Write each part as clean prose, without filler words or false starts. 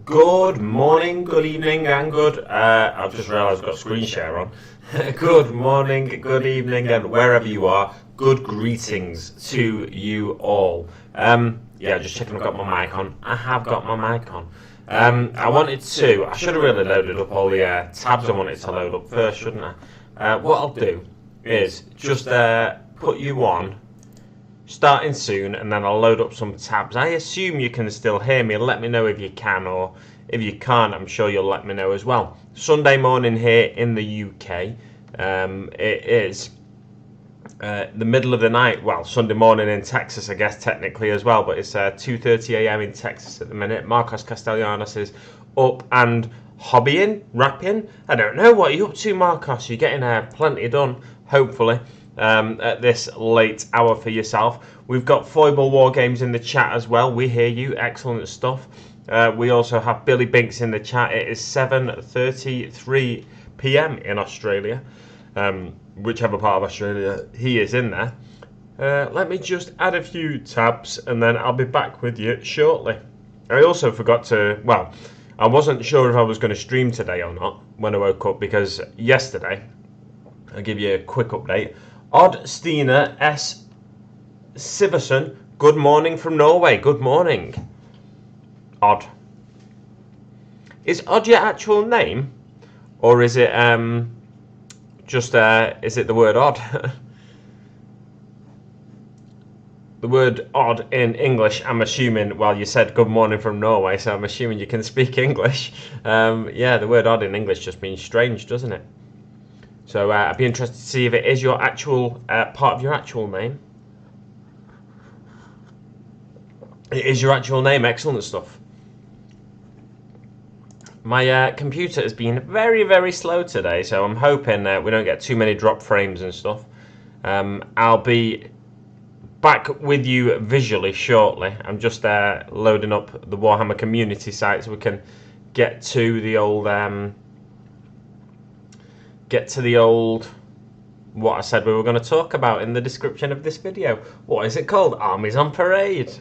Good morning, good evening, and good. I've just realised I've got screen share on. Good morning, good evening, and wherever you are, good greetings to you all. Just checking I've got my mic on. I have got my mic on. I should have really loaded up all the tabs I wanted to load up first, shouldn't I? What I'll do is just put you on. Starting soon, and then I'll load up some tabs. I assume you can still hear me. Let me know if you can, or if you can't, I'm sure you'll let me know as well. Sunday morning here in the UK. It is the middle of the night. Well, Sunday morning in Texas, I guess, technically as well, but it's 2:30 a.m. in Texas at the minute. Marcos Castellanos is up and rapping. I don't know. What are you up to, Marcos? You're getting plenty done, hopefully. At this late hour for yourself. We've got Foible War Games in the chat as well. We hear you. Excellent stuff. We also have Billy Binks in the chat. It is 7:33 p.m. in Australia. Whichever part of Australia he is in there. Let me just add a few tabs and then I'll be back with you shortly. I also forgot to... Well, I wasn't sure if I was going to stream today or not when I woke up, because yesterday... I'll give you a quick update. Odd Stina S. Siverson, good morning from Norway. Good morning. Odd. Is Odd your actual name? Or is it is it the word odd? The word odd in English, I'm assuming, well, you said good morning from Norway, so I'm assuming you can speak English. The word odd in English just means strange, doesn't it? So I'd be interested to see if it is your actual part of your actual name. It is your actual name. Excellent stuff. My computer has been very, very slow today, so I'm hoping we don't get too many drop frames and stuff. I'll be back with you visually shortly. I'm just loading up the Warhammer community site so we can get to the old what I said we were going to talk about in the description of this video. What is it called? Armies on Parade.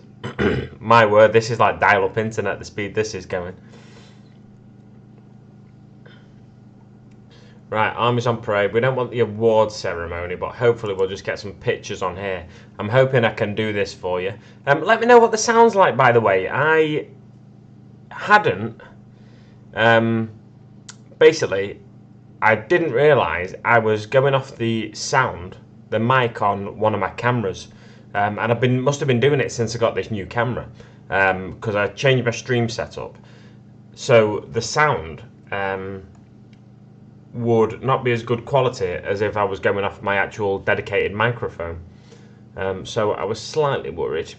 My word, this is like dial-up internet, the speed this is going. Right, Armies on Parade. We don't want the award ceremony, but hopefully we'll just get some pictures on here. I'm hoping I can do this for you. Let me know what the sound's like, by the way. I hadn't... basically... I didn't realise I was going off the mic on one of my cameras, and I must have been doing it since I got this new camera, because I changed my stream setup, so the sound would not be as good quality as if I was going off my actual dedicated microphone. So I was slightly worried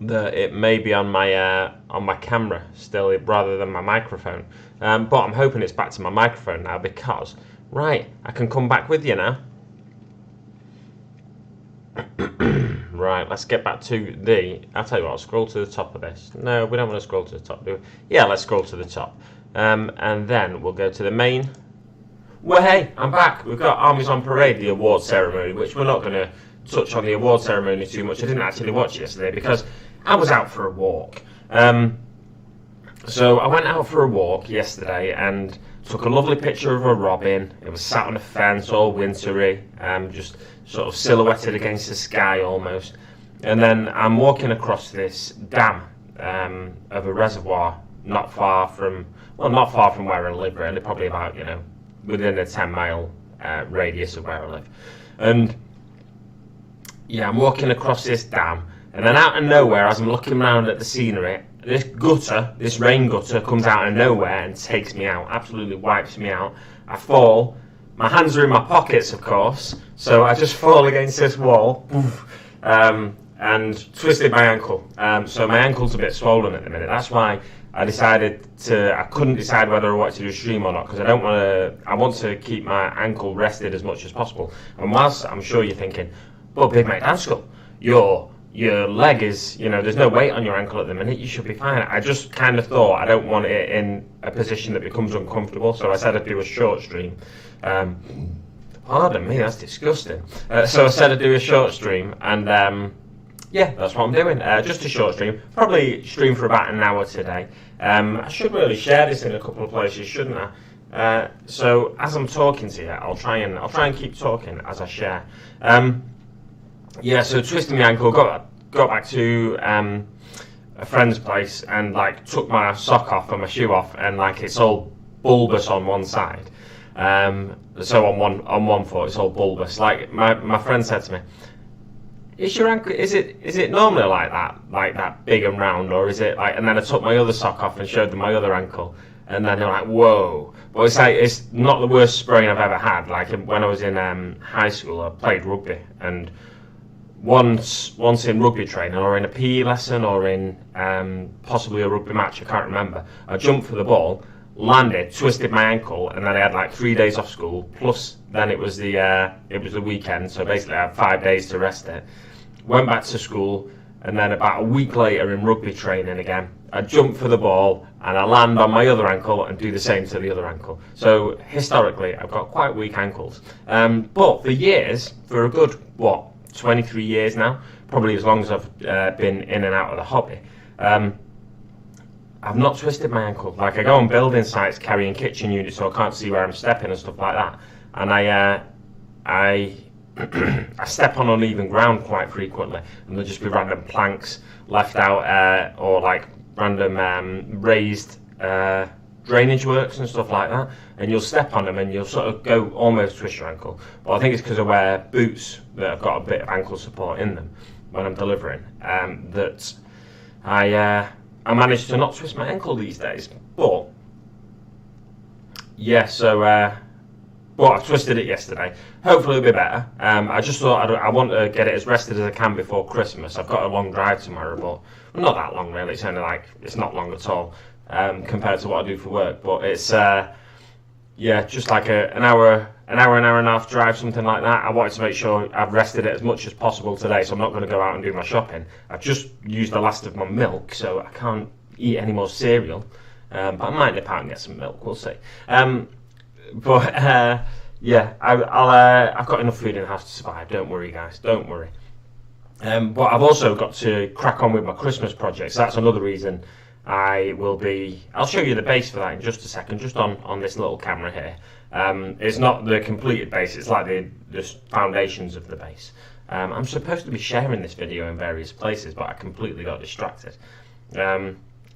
that it may be on my camera still rather than my microphone. But I'm hoping it's back to my microphone now, because right, I can come back with you now. Right, let's get back to I'll tell you what, I'll scroll to the top of this. No, we don't want to scroll to the top, do we? Yeah, let's scroll to the top. And then we'll go to the main. Well, hey, I'm back. We've got Armies on Parade, the award ceremony, which we're not going to touch on the award ceremony too much. I didn't actually watch yesterday because I was out for a walk. So I went out for a walk yesterday and took a lovely picture of a robin. It was sat on a fence, all wintry, just sort of silhouetted against the sky almost. And then I'm walking across this dam of a reservoir not far from where I live, really, probably about, within a 10-mile radius of where I live. And yeah, I'm walking across this dam, and then out of nowhere, as I'm looking around at the scenery, this rain gutter comes out of nowhere and takes me out, absolutely wipes me out. I fall, my hands are in my pockets, of course, so I just fall against this wall, and twisted my ankle. So my ankle's a bit swollen at the minute. That's why I couldn't decide whether I wanted to do a stream or not, because I want to keep my ankle rested as much as possible. And whilst I'm sure you're thinking, well, Big Mate Danskull, your leg is, there's no weight on your ankle at the minute, you should be fine. I just kind of thought I don't want it in a position that becomes uncomfortable, so I said I'd do a short stream. Pardon me, that's disgusting. So I said I'd do a short stream, and yeah, that's what I'm doing. Just a short stream. Probably stream for about an hour today. I should really share this in a couple of places, shouldn't I? So as I'm talking to you, I'll try and keep talking as I share. So twisting my ankle, got back to a friend's place and like took my sock off and my shoe off, and like it's all bulbous on one side. So on one foot it's all bulbous. Like my friend said to me, "Is your ankle? Is it normally like that big and round, or is it like?" And then I took my other sock off and showed them my other ankle, and then they're like, "Whoa!" But it's like it's not the worst sprain I've ever had. Like when I was in high school, I played rugby, and once in rugby training or in a PE lesson or in possibly a rugby match, I can't remember, I jumped for the ball, landed, twisted my ankle, and then I had like 3 days off school, plus then it was the weekend, so basically I had 5 days to rest it. Went back to school, and then about a week later in rugby training again, I jump for the ball and I land on my other ankle and do the same to the other ankle. So historically I've got quite weak ankles, but for years, for a good 23 years now, probably as long as I've been in and out of the hobby, I've not twisted my ankle. Like I go on building sites carrying kitchen units, so I can't see where I'm stepping and stuff like that, and I step on uneven ground quite frequently, and there'll just be random planks left out, or like random raised drainage works and stuff like that, and you'll step on them and you'll sort of go almost twist your ankle. But I think it's because I wear boots that have got a bit of ankle support in them when I'm delivering, that I managed to not twist my ankle these days. But yeah, but I twisted it yesterday. Hopefully it'll be better. I just thought I want to get it as rested as I can before Christmas. I've got a long drive tomorrow, but not that long really. It's only it's not long at all compared to what I do for work. But it's just like an hour and a half drive, something like that. I wanted to make sure I've rested it as much as possible today, so I'm not going to go out and do my shopping. I've just used the last of my milk, so I can't eat any more cereal. But I might nip out and get some milk. We'll see. I've got enough food in the house to survive. Don't worry, guys. Don't worry. But I've also got to crack on with my Christmas projects. That's another reason I'll show you the base for that in just a second, just on this little camera here. It's not the completed base, it's like the foundations of the base. I'm supposed to be sharing this video in various places, but I completely got distracted.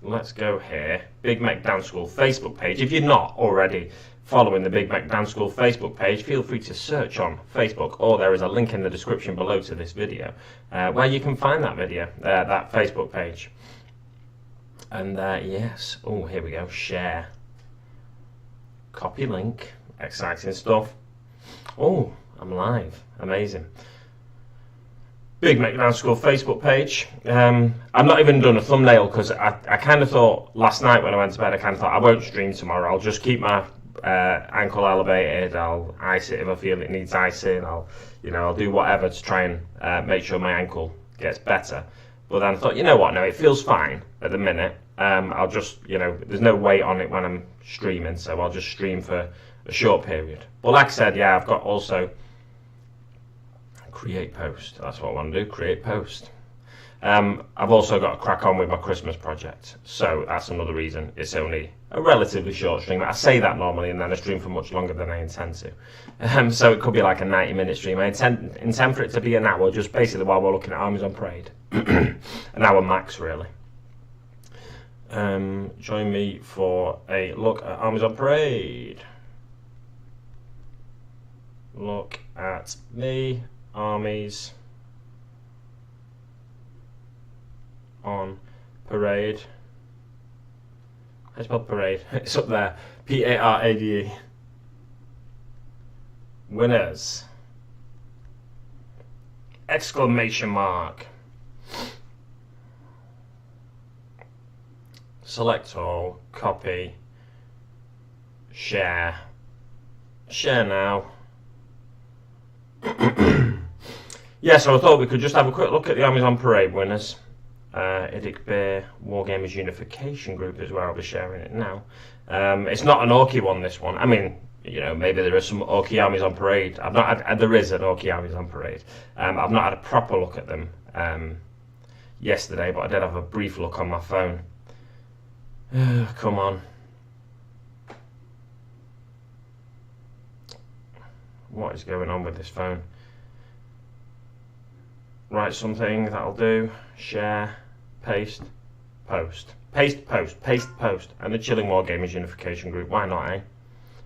Let's go here. Big Mac Dance School Facebook page. If you're not already following the Big Mac Dance School Facebook page, feel free to search on Facebook, or there is a link in the description below to this video where you can find that video, that Facebook page. And yes, oh, here we go, share, copy link, exciting stuff. Oh, I'm live, amazing. Big Mac Dance School Facebook page. I've not even done a thumbnail because I kind of thought last night when I went to bed, I won't stream tomorrow. I'll just keep my ankle elevated. I'll ice it if I feel it needs icing. I'll do whatever to try and make sure my ankle gets better. But then I thought, you know what, no, it feels fine at the minute. I'll just, there's no weight on it when I'm streaming, so I'll just stream for a short period. But like I said, yeah, I've got also create post. That's what I want to do, create post. I've also got to crack on with my Christmas project, so that's another reason it's only a relatively short stream. I say that normally, and then I stream for much longer than I intend to. So it could be like a 90-minute stream. I intend for it to be an hour, just basically while we're looking at Armies on Parade. An hour max, really. Join me for a look at Armies on Parade. Look at the Armies on Parade. I spelled parade. It's up there. P-A-R-A-D-E. Winners. Exclamation mark. Select all. Copy. Share. Share now. Yeah, so I thought we could just have a quick look at the Armies on Parade winners. Idic Bear Wargamers Unification Group is where I'll be sharing it now. It's not an Orky one, this one. I mean, maybe there is some Orky Armies on Parade. I've not had, there is an Orky Armies on Parade. I've not had a proper look at them yesterday, but I did have a brief look on my phone. Come on. What is going on with this phone? Write something, that'll do. Share, paste, post. Paste, post, paste, post. And the Chilling War Gamers Unification Group. Why not, eh?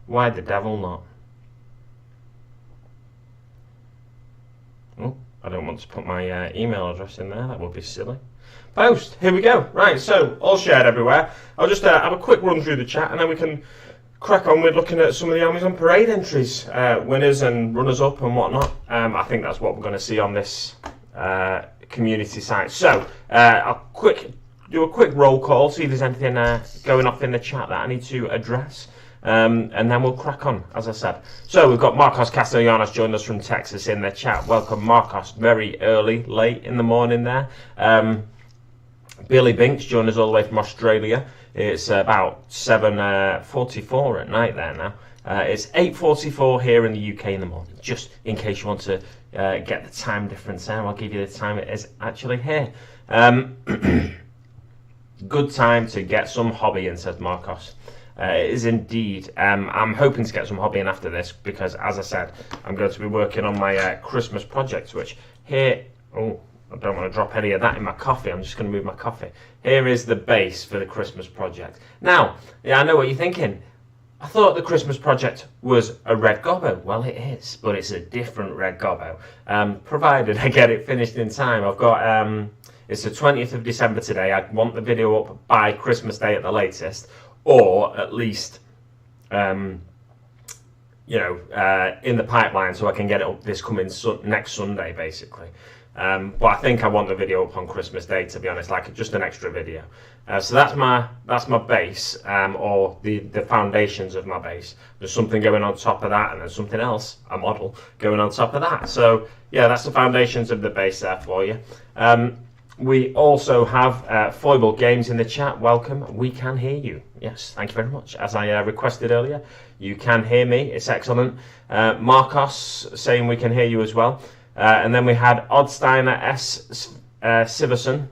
Why the devil not? Oh, I don't want to put my email address in there. That would be silly. Post. Here we go. Right, so all shared everywhere. I'll just have a quick run through the chat and then we can crack on with looking at some of the Armies on Parade entries, winners and runners up and whatnot. I think that's what we're going to see on this community site. So I'll do a quick roll call, see if there's anything going off in the chat that I need to address. And then we'll crack on, as I said. So we've got Marcos Castellanos joined us from Texas in the chat. Welcome, Marcos. Very early, late in the morning there. Billy Binks joined us all the way from Australia. It's about 7:44 at night there now. It's 8:44 here in the UK in the morning. Just in case you want to get the time difference there, I'll give you the time it is actually here. Good time to get some hobby in, says Marcos. It is indeed. I'm hoping to get some hobby in after this because, as I said, I'm going to be working on my Christmas projects, which here... Oh, I don't want to drop any of that in my coffee. I'm just going to move my coffee. Here is the base for the Christmas project. Now, yeah, I know what you're thinking. I thought the Christmas project was a red gobbo. Well, it is, but it's a different red gobbo. Provided I get it finished in time. I've got... it's the 20th of December today. I want the video up by Christmas Day at the latest. Or at least, in the pipeline so I can get it up this coming next Sunday, basically. But I think I want the video up on Christmas Day, to be honest, like just an extra video. So that's my base, or the foundations of my base. There's something going on top of that, and there's something else, a model, going on top of that. So yeah, that's the foundations of the base there for you. We also have Foible Games in the chat. Welcome. We can hear you. Yes, thank you very much. As I requested earlier, you can hear me. It's excellent. Marcos saying we can hear you as well. And then we had Oddsteiner S. Siverson,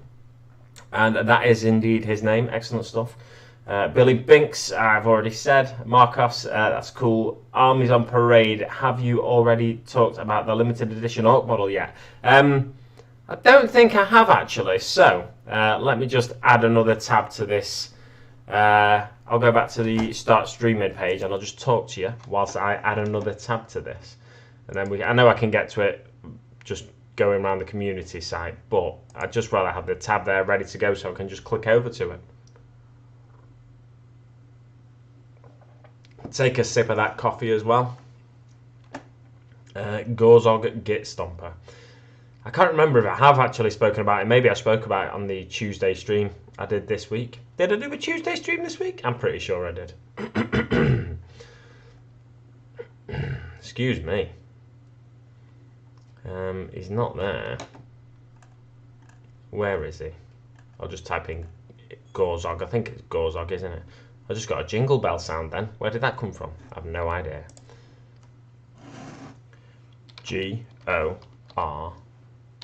and that is indeed his name. Excellent stuff. Billy Binks, I've already said. Marcos, that's cool. Armies on Parade. Have you already talked about the limited edition Orc model yet? I don't think I have actually, so let me just add another tab to this. I'll go back to the start streaming page and I'll just talk to you whilst I add another tab to this. And then I know I can get to it just going around the community site, but I'd just rather have the tab there ready to go so I can just click over to it. Take a sip of that coffee as well. Gorzog Git Stomper. I can't remember if I have actually spoken about it. Maybe I spoke about it on the Tuesday stream I did this week. Did I do a Tuesday stream this week? I'm pretty sure I did. Excuse me. He's not there. Where is he? I'll just type in Gorzog. I think it's Gorzog, isn't it? I just got a jingle bell sound then. Where did that come from? I have no idea. G-O-R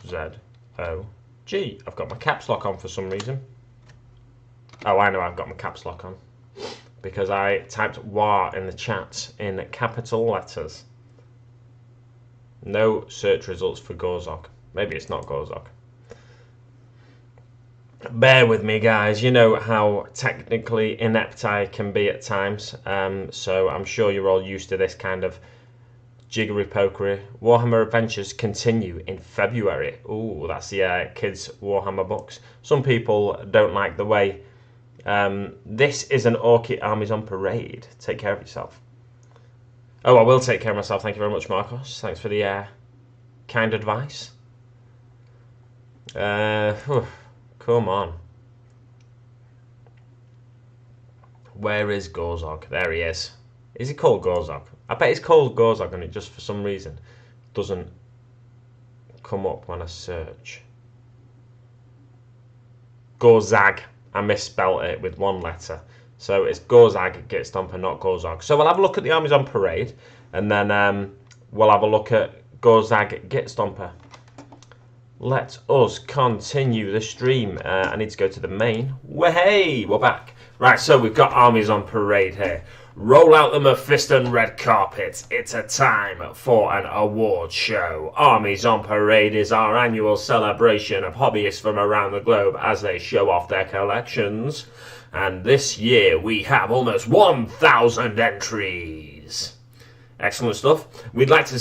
Z-O-G. I've got my caps lock on for some reason. Oh, I know I've got my caps lock on. Because I typed WAR in the chat in capital letters. No search results for Gorzog. Maybe it's not Gorzog. Bear with me, guys. You know how technically inept I can be at times. So I'm sure you're all used to this kind of jiggery-pokery. Warhammer Adventures continue in February. Ooh, that's the kids' Warhammer books. Some people don't like the way this is an Orchid Armies on Parade. Take care of yourself. Oh, I will take care of myself. Thank you very much, Marcos. Thanks for the kind advice. Come on. Where is Gorzog? There he is. Is he called Gorzog? I bet it's called Gorzog and it just for some reason doesn't come up when I search. Gorzag. I misspelt it with one letter. So it's Gorzag Git Stomper, not Gorzog. So we'll have a look at the Armies on Parade and then we'll have a look at Gorzag Git Stomper. Let us continue the stream. I need to go to the main. Hey, we're back. Right, so we've got Armies on parade here. Roll out the Mephiston red carpet. It's a time for an award show. Armies on Parade is our annual celebration of hobbyists from around the globe as they show off their collections. And this year we have almost 1,000 entries. Excellent stuff. We'd like to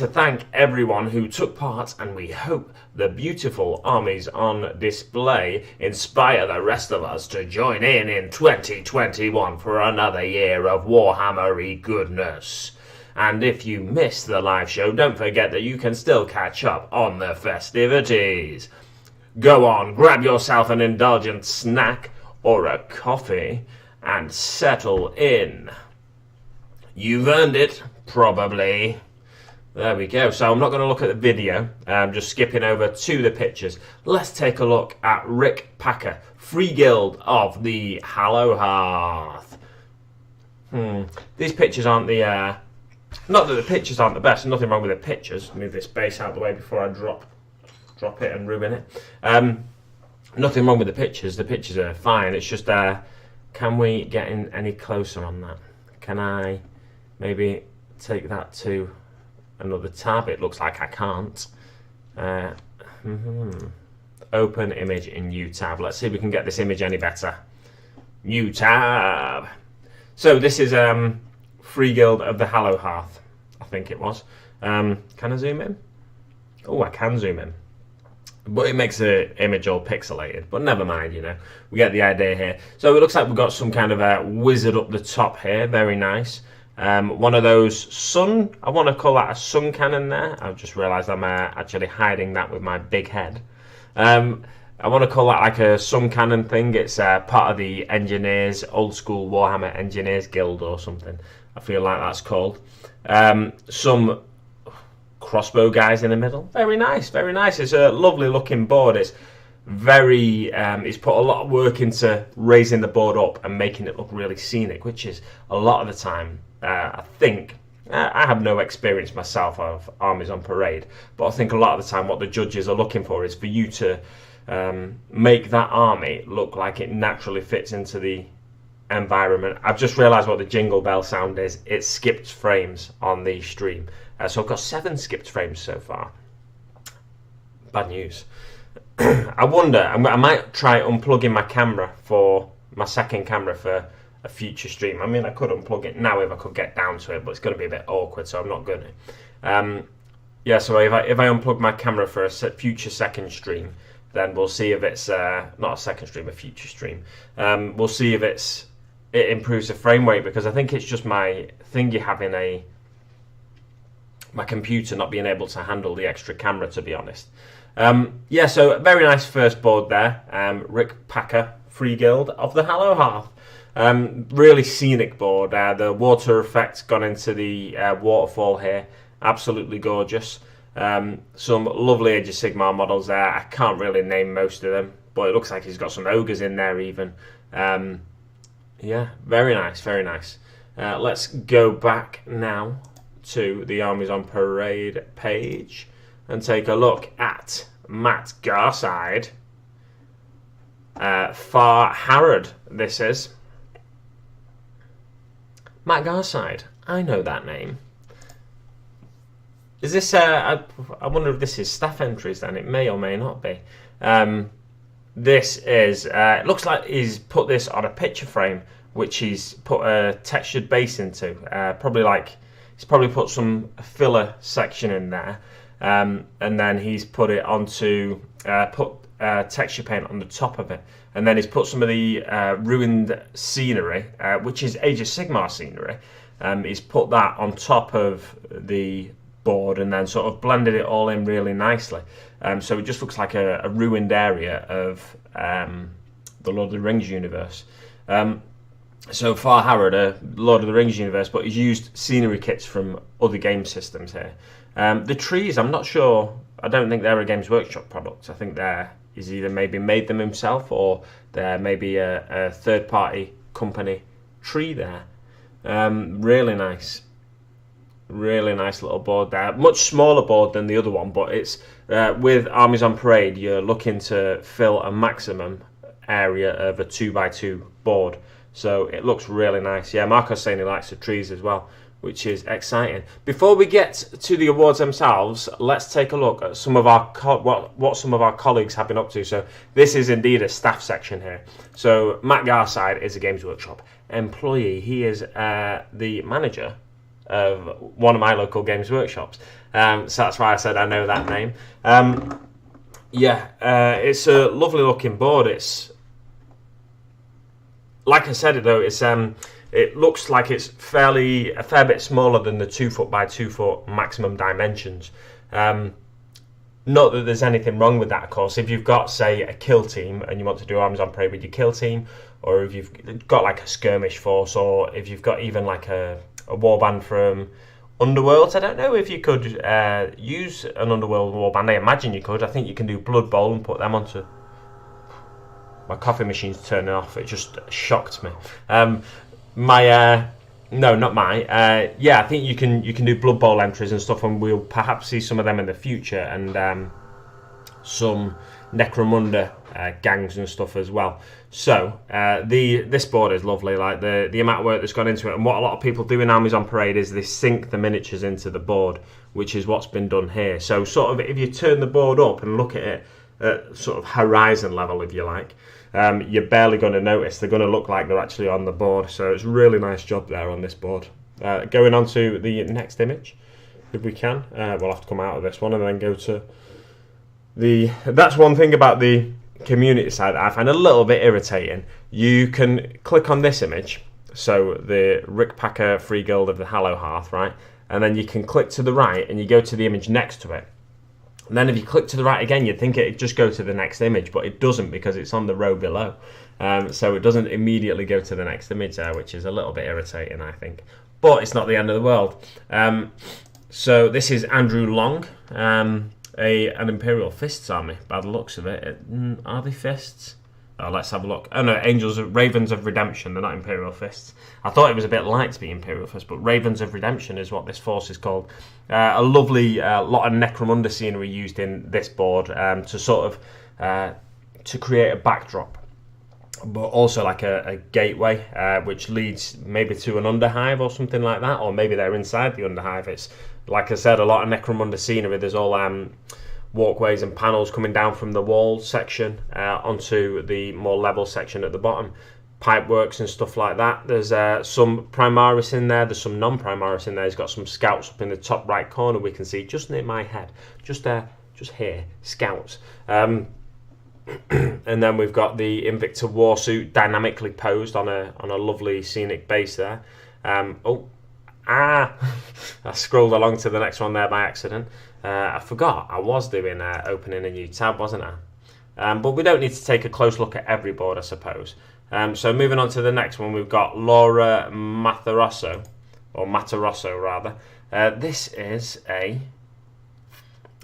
thank everyone who took part, and we hope the beautiful armies on display inspire the rest of us to join in 2021 for another year of Warhammery goodness. And if you missed the live show, don't forget that you can still catch up on the festivities. Go on, grab yourself an indulgent snack or a coffee and settle in. You've earned it, probably. There we go. So I'm not going to look at the video. I'm just skipping over to the pictures. Let's take a look at Rick Packer, Free Guild of the Hallow Hearth. These pictures aren't the... not that the pictures aren't the best. Nothing wrong with the pictures. Move this base out of the way before I drop it and ruin it. Nothing wrong with the pictures. The pictures are fine. It's just, can we get in any closer on that? Can I maybe take that to another tab? It looks like I can't. Open image in new tab. Let's see if we can get this image any better. New tab. So this is Free Guild of the Hallow Hearth, I think it was. Can I zoom in? Oh, I can zoom in. But it makes the image all pixelated. But never mind, you know. We get the idea here. So it looks like we've got some kind of a wizard up the top here. Very nice. One of those sun... I want to call that a sun cannon there. I've just realised I'm actually hiding that with my big head. I want to call that like a sun cannon thing. It's part of the engineers, old school Warhammer Engineers Guild or something. I feel like that's called. Some... crossbow guys in the middle. Very nice, very nice. It's a lovely looking board. It's very he's put a lot of work into raising the board up and making it look really scenic, which is a lot of the time I think I have no experience myself of Armies on Parade, but I think a lot of the time what the judges are looking for is for you to make that army look like it naturally fits into the environment. I've just realised what the jingle bell sound is. It skipped frames on the stream. So I've got 7 skipped frames so far. Bad news. I wonder, I might try unplugging my camera for my second camera for a future stream. I mean, I could unplug it now if I could get down to it, but it's going to be a bit awkward, so I'm not going to. Yeah, so if I unplug my camera for a future second stream, then we'll see if it's, not a second stream, a future stream. We'll see if it improves the frame rate, because I think it's just my thingy having my computer not being able to handle the extra camera, to be honest. Yeah, so very nice first board there. Rick Packer, Free Guild of the Hallow Hearth. Really scenic board. The water effect's gone into the waterfall here. Absolutely gorgeous. Some lovely Age of Sigmar models there. I can't really name most of them, but it looks like he's got some ogres in there even. Yeah, very nice, very nice. Let's go back now to the Armies on Parade page and take a look at Matt Garside. Far Harrod, this is. Matt Garside, I know that name. Is this, I wonder if this is staff entries then, it may or may not be. This is, it looks like he's put this on a picture frame, which he's put a textured base into. He's probably put some filler section in there, and then he's put it onto, texture paint on the top of it. And then he's put some of the ruined scenery, which is Age of Sigmar scenery. He's put that on top of the board and then sort of blended it all in really nicely. So it just looks like a ruined area of the Lord of the Rings universe. So Far Harrod, Lord of the Rings universe, but he's used scenery kits from other game systems here. The trees, I'm not sure. I don't think they're a Games Workshop product. I think he's either maybe made them himself or they're maybe a third-party company tree there. Really nice. Really nice little board there. Much smaller board than the other one, but it's with Armies on Parade, you're looking to fill a maximum area of a 2x2 board. So it looks really nice. Yeah, Marco's saying he likes the trees as well, which is exciting. Before we get to the awards themselves, let's take a look at some of our what some of our colleagues have been up to. So this is indeed a staff section here. So Matt Garside is a Games Workshop employee. He is the manager of one of my local Games Workshops. So that's why I said I know that name. It's a lovely looking board. It's, like I said, though, it's it looks like it's a fair bit smaller than the 2 foot by 2 foot maximum dimensions. Not that there's anything wrong with that, of course. If you've got, say, a kill team and you want to do Armies on Parade with your kill team, or if you've got like a skirmish force, or if you've got even like a warband from Underworlds. I don't know if you could use an Underworld warband. I imagine you could. I think you can do Blood Bowl and put them onto... My coffee machine's turning off. It just shocked me. No, not mine. I think you can do Blood Bowl entries and stuff, and we'll perhaps see some of them in the future, and some Necromunda gangs and stuff as well. So this board is lovely. Like the amount of work that's gone into it, and what a lot of people do in Armies on Parade is they sink the miniatures into the board, which is what's been done here. So sort of if you turn the board up and look at it at sort of horizon level, if you like, you're barely going to notice. They're going to look like they're actually on the board. So it's a really nice job there on this board. Going on to the next image, if we can. We'll have to come out of this one and then go to the... That's one thing about the community side that I find a little bit irritating. You can click on this image, so the Rick Packer Free Guild of the Hallow Hearth, right? And then you can click to the right and you go to the image next to it. And then if you click to the right again, you'd think it'd just go to the next image, but it doesn't, because it's on the row below. So it doesn't immediately go to the next image there, which is a little bit irritating, I think. But it's not the end of the world. So this is Andrew Long, an Imperial Fists army, by the looks of it. Are they Fists? Oh, let's have a look. Oh no, Ravens of Redemption. They're not Imperial Fists. I thought it was a bit light to be Imperial Fists, but Ravens of Redemption is what this force is called. A lovely lot of Necromunda scenery used in this board to sort of to create a backdrop, but also like a gateway which leads maybe to an underhive or something like that, or maybe they're inside the underhive. It's, like I said, a lot of Necromunda scenery. There's all walkways and panels coming down from the wall section onto the more level section at the bottom. Pipeworks and stuff like that. There's some Primaris in there. There's some non-Primaris in there. He's got some scouts up in the top right corner. We can see just near my head, just here, scouts. And then we've got the Invicta Warsuit dynamically posed on a lovely scenic base there. I scrolled along to the next one there by accident. I forgot I was doing opening a new tab, wasn't I? But we don't need to take a close look at every board, I suppose. So moving on to the next one, we've got Laura Matarosso, or Matarosso rather. This is a...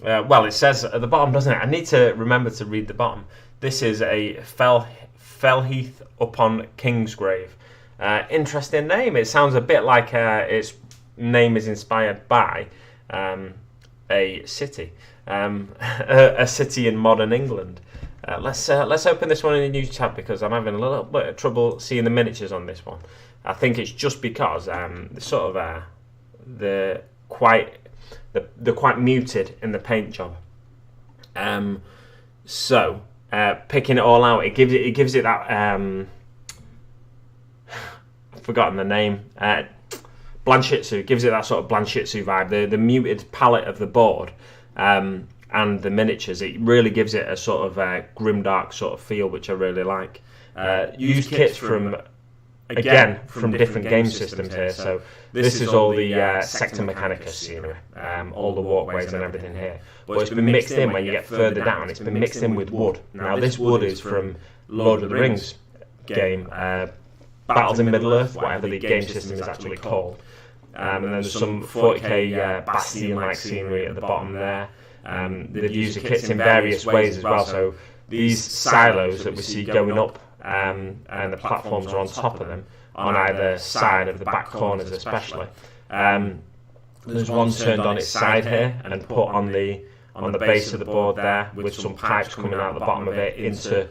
well, it says at the bottom, doesn't it? I need to remember to read the bottom. This is a Fellheath upon Kingsgrave. Interesting name. It sounds a bit like its name is inspired by a city, a city in modern England. Let's open this one in a new tab, because I'm having a little bit of trouble seeing the miniatures on this one. I think it's just because they're quite muted in the paint job. So picking it all out, it gives it that I've forgotten the name. Blanchitsu gives it that sort of Blanchitsu vibe. The muted palette of the board and the miniatures, it really gives it a sort of grimdark sort of feel, which I really like. Used kits from different game systems here. So this is all the Sector Mechanicus scenery, all the walkways and everything here. But it's been mixed in when you get further down. It's been mixed in with wood. Now this wood is from Lord of the Rings game, Battles in Middle-earth, whatever the game system is actually called. And then there's some 40k Bastion-like scenery at the bottom there. They've used the kits in various ways as well. So these silos that we see going up, and the platforms are on top of them, on either side of the back corners especially. There's one turned on its side here and put on the base of the board there, with some pipes coming out the bottom of it into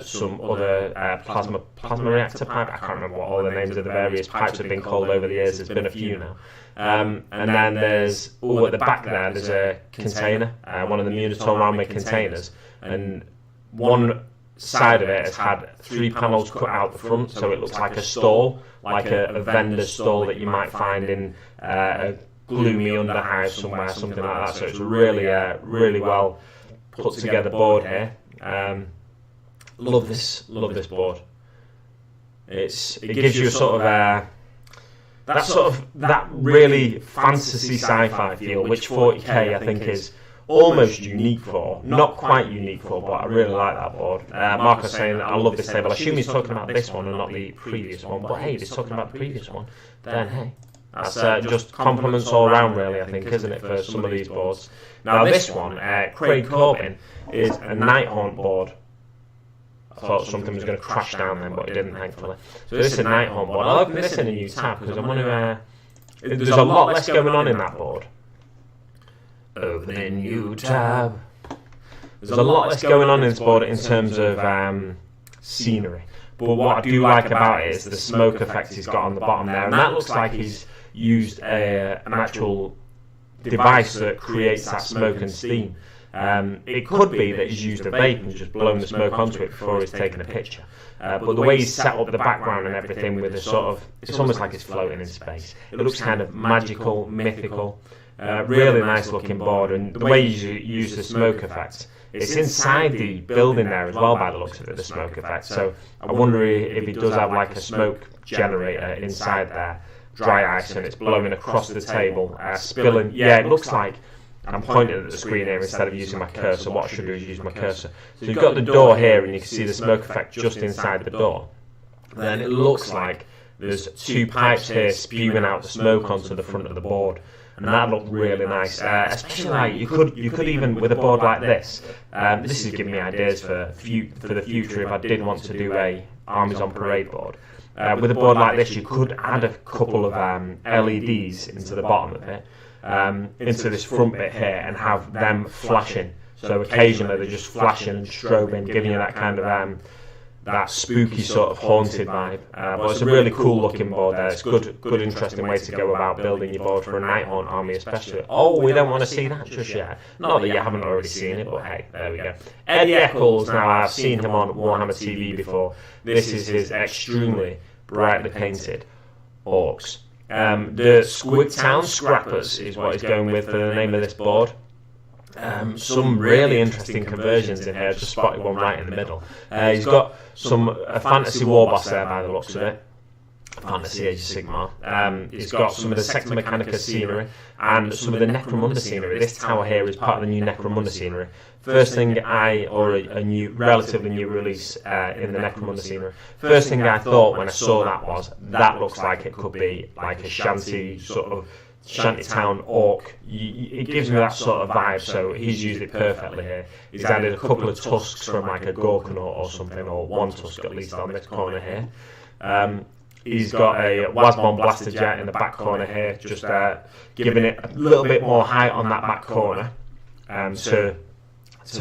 some other plasma reactor pipe. I can't remember what all the names of the various pipes have been called over the years. There's been a few now. And then there's, at the back there's a container, one of the Munitor Army containers, and one side of it has had 3 panels cut out the front, so it looks like a stall, like a vendor's stall that you might find in a gloomy underhive somewhere, something like that. So it's a really well put together board here. Love this board. It gives you a sort of that really fantasy sci-fi feel, which 40k I think is almost unique for, not quite unique for, but I really like that board. Mark was saying, I love this table. I assume he's talking about this one and not the previous one, but hey, if he's talking about the previous one, then hey, that's just compliments all around really, I think, isn't it, for some of these boards. Now this one, Craig Corbin, is a Nighthaunt board. I thought something was going to crash down then, but it didn't, thankfully. So this is a Nighthaunt board. I'll open this in a new tab because I want to... there's a lot less going on in that board. Open a new tab. There's a lot less going on in this board in terms of scenery. But what I do like about it is the smoke effect he's got on the bottom there. And that looks like he's used an actual device that creates that smoke and steam. It could be that he's used a vape and just blown the smoke onto it before he's taken a picture. But the way he's set up the background and everything with a sort of... it's almost like it's floating in space. It looks kind of magical, mythical. Really nice looking board, and the way you use the smoke effect, it's inside the building there as well by the looks of it, the smoke effect. So I wonder if he does have like a smoke generator inside there, dry ice, and it's blowing across the table, spilling. Yeah, it looks like I'm pointing at the screen here instead of using my cursor. What I should do is use my cursor. So you've got the door here, and you can see the smoke effect just inside the door. Then it looks like there's 2 pipes here spewing out the smoke onto the front of the board. And that looked really nice, especially like you could even with a board like this. This is giving me ideas for the future if I did want to do a Armies on Parade board. With a board like this, you could add a couple of LEDs into the bottom of it, into this front bit here, and have them flashing. So occasionally they're just flashing and strobing, giving you that kind of that spooky sort of haunted vibe. But it's a really cool looking board there. It's good interesting way to go about building your board for a Nighthaunt army especially. Oh, we don't want to see that just yet. Not that you haven't already seen it, but hey, there we go. Eddie Eccles, now I've seen him on Warhammer TV before. This is his extremely brightly painted orcs. The Squigtown Scrappers is what he's going with for the name of this board. Some really interesting conversions in here. Just spotted one right in the middle. He's got a fantasy war boss there by the looks of it. Fantasy Age of Sigmar. He's got some of the Sector Mechanica scenery and some of the Necromunda scenery. This tower here is part of the new Necromunda scenery. First thing a relatively new release in the Necromunda scenery. First thing I thought when I saw that looks like it could be like a shantytown orc. It gives me that sort of vibe, so he's used it perfectly here. He's added a couple of tusks from like a Gorkanaut or something, or one tusk at least on this corner here. He's got a Wasmon blaster jet in the back corner here, just giving it a little bit more height on that back corner to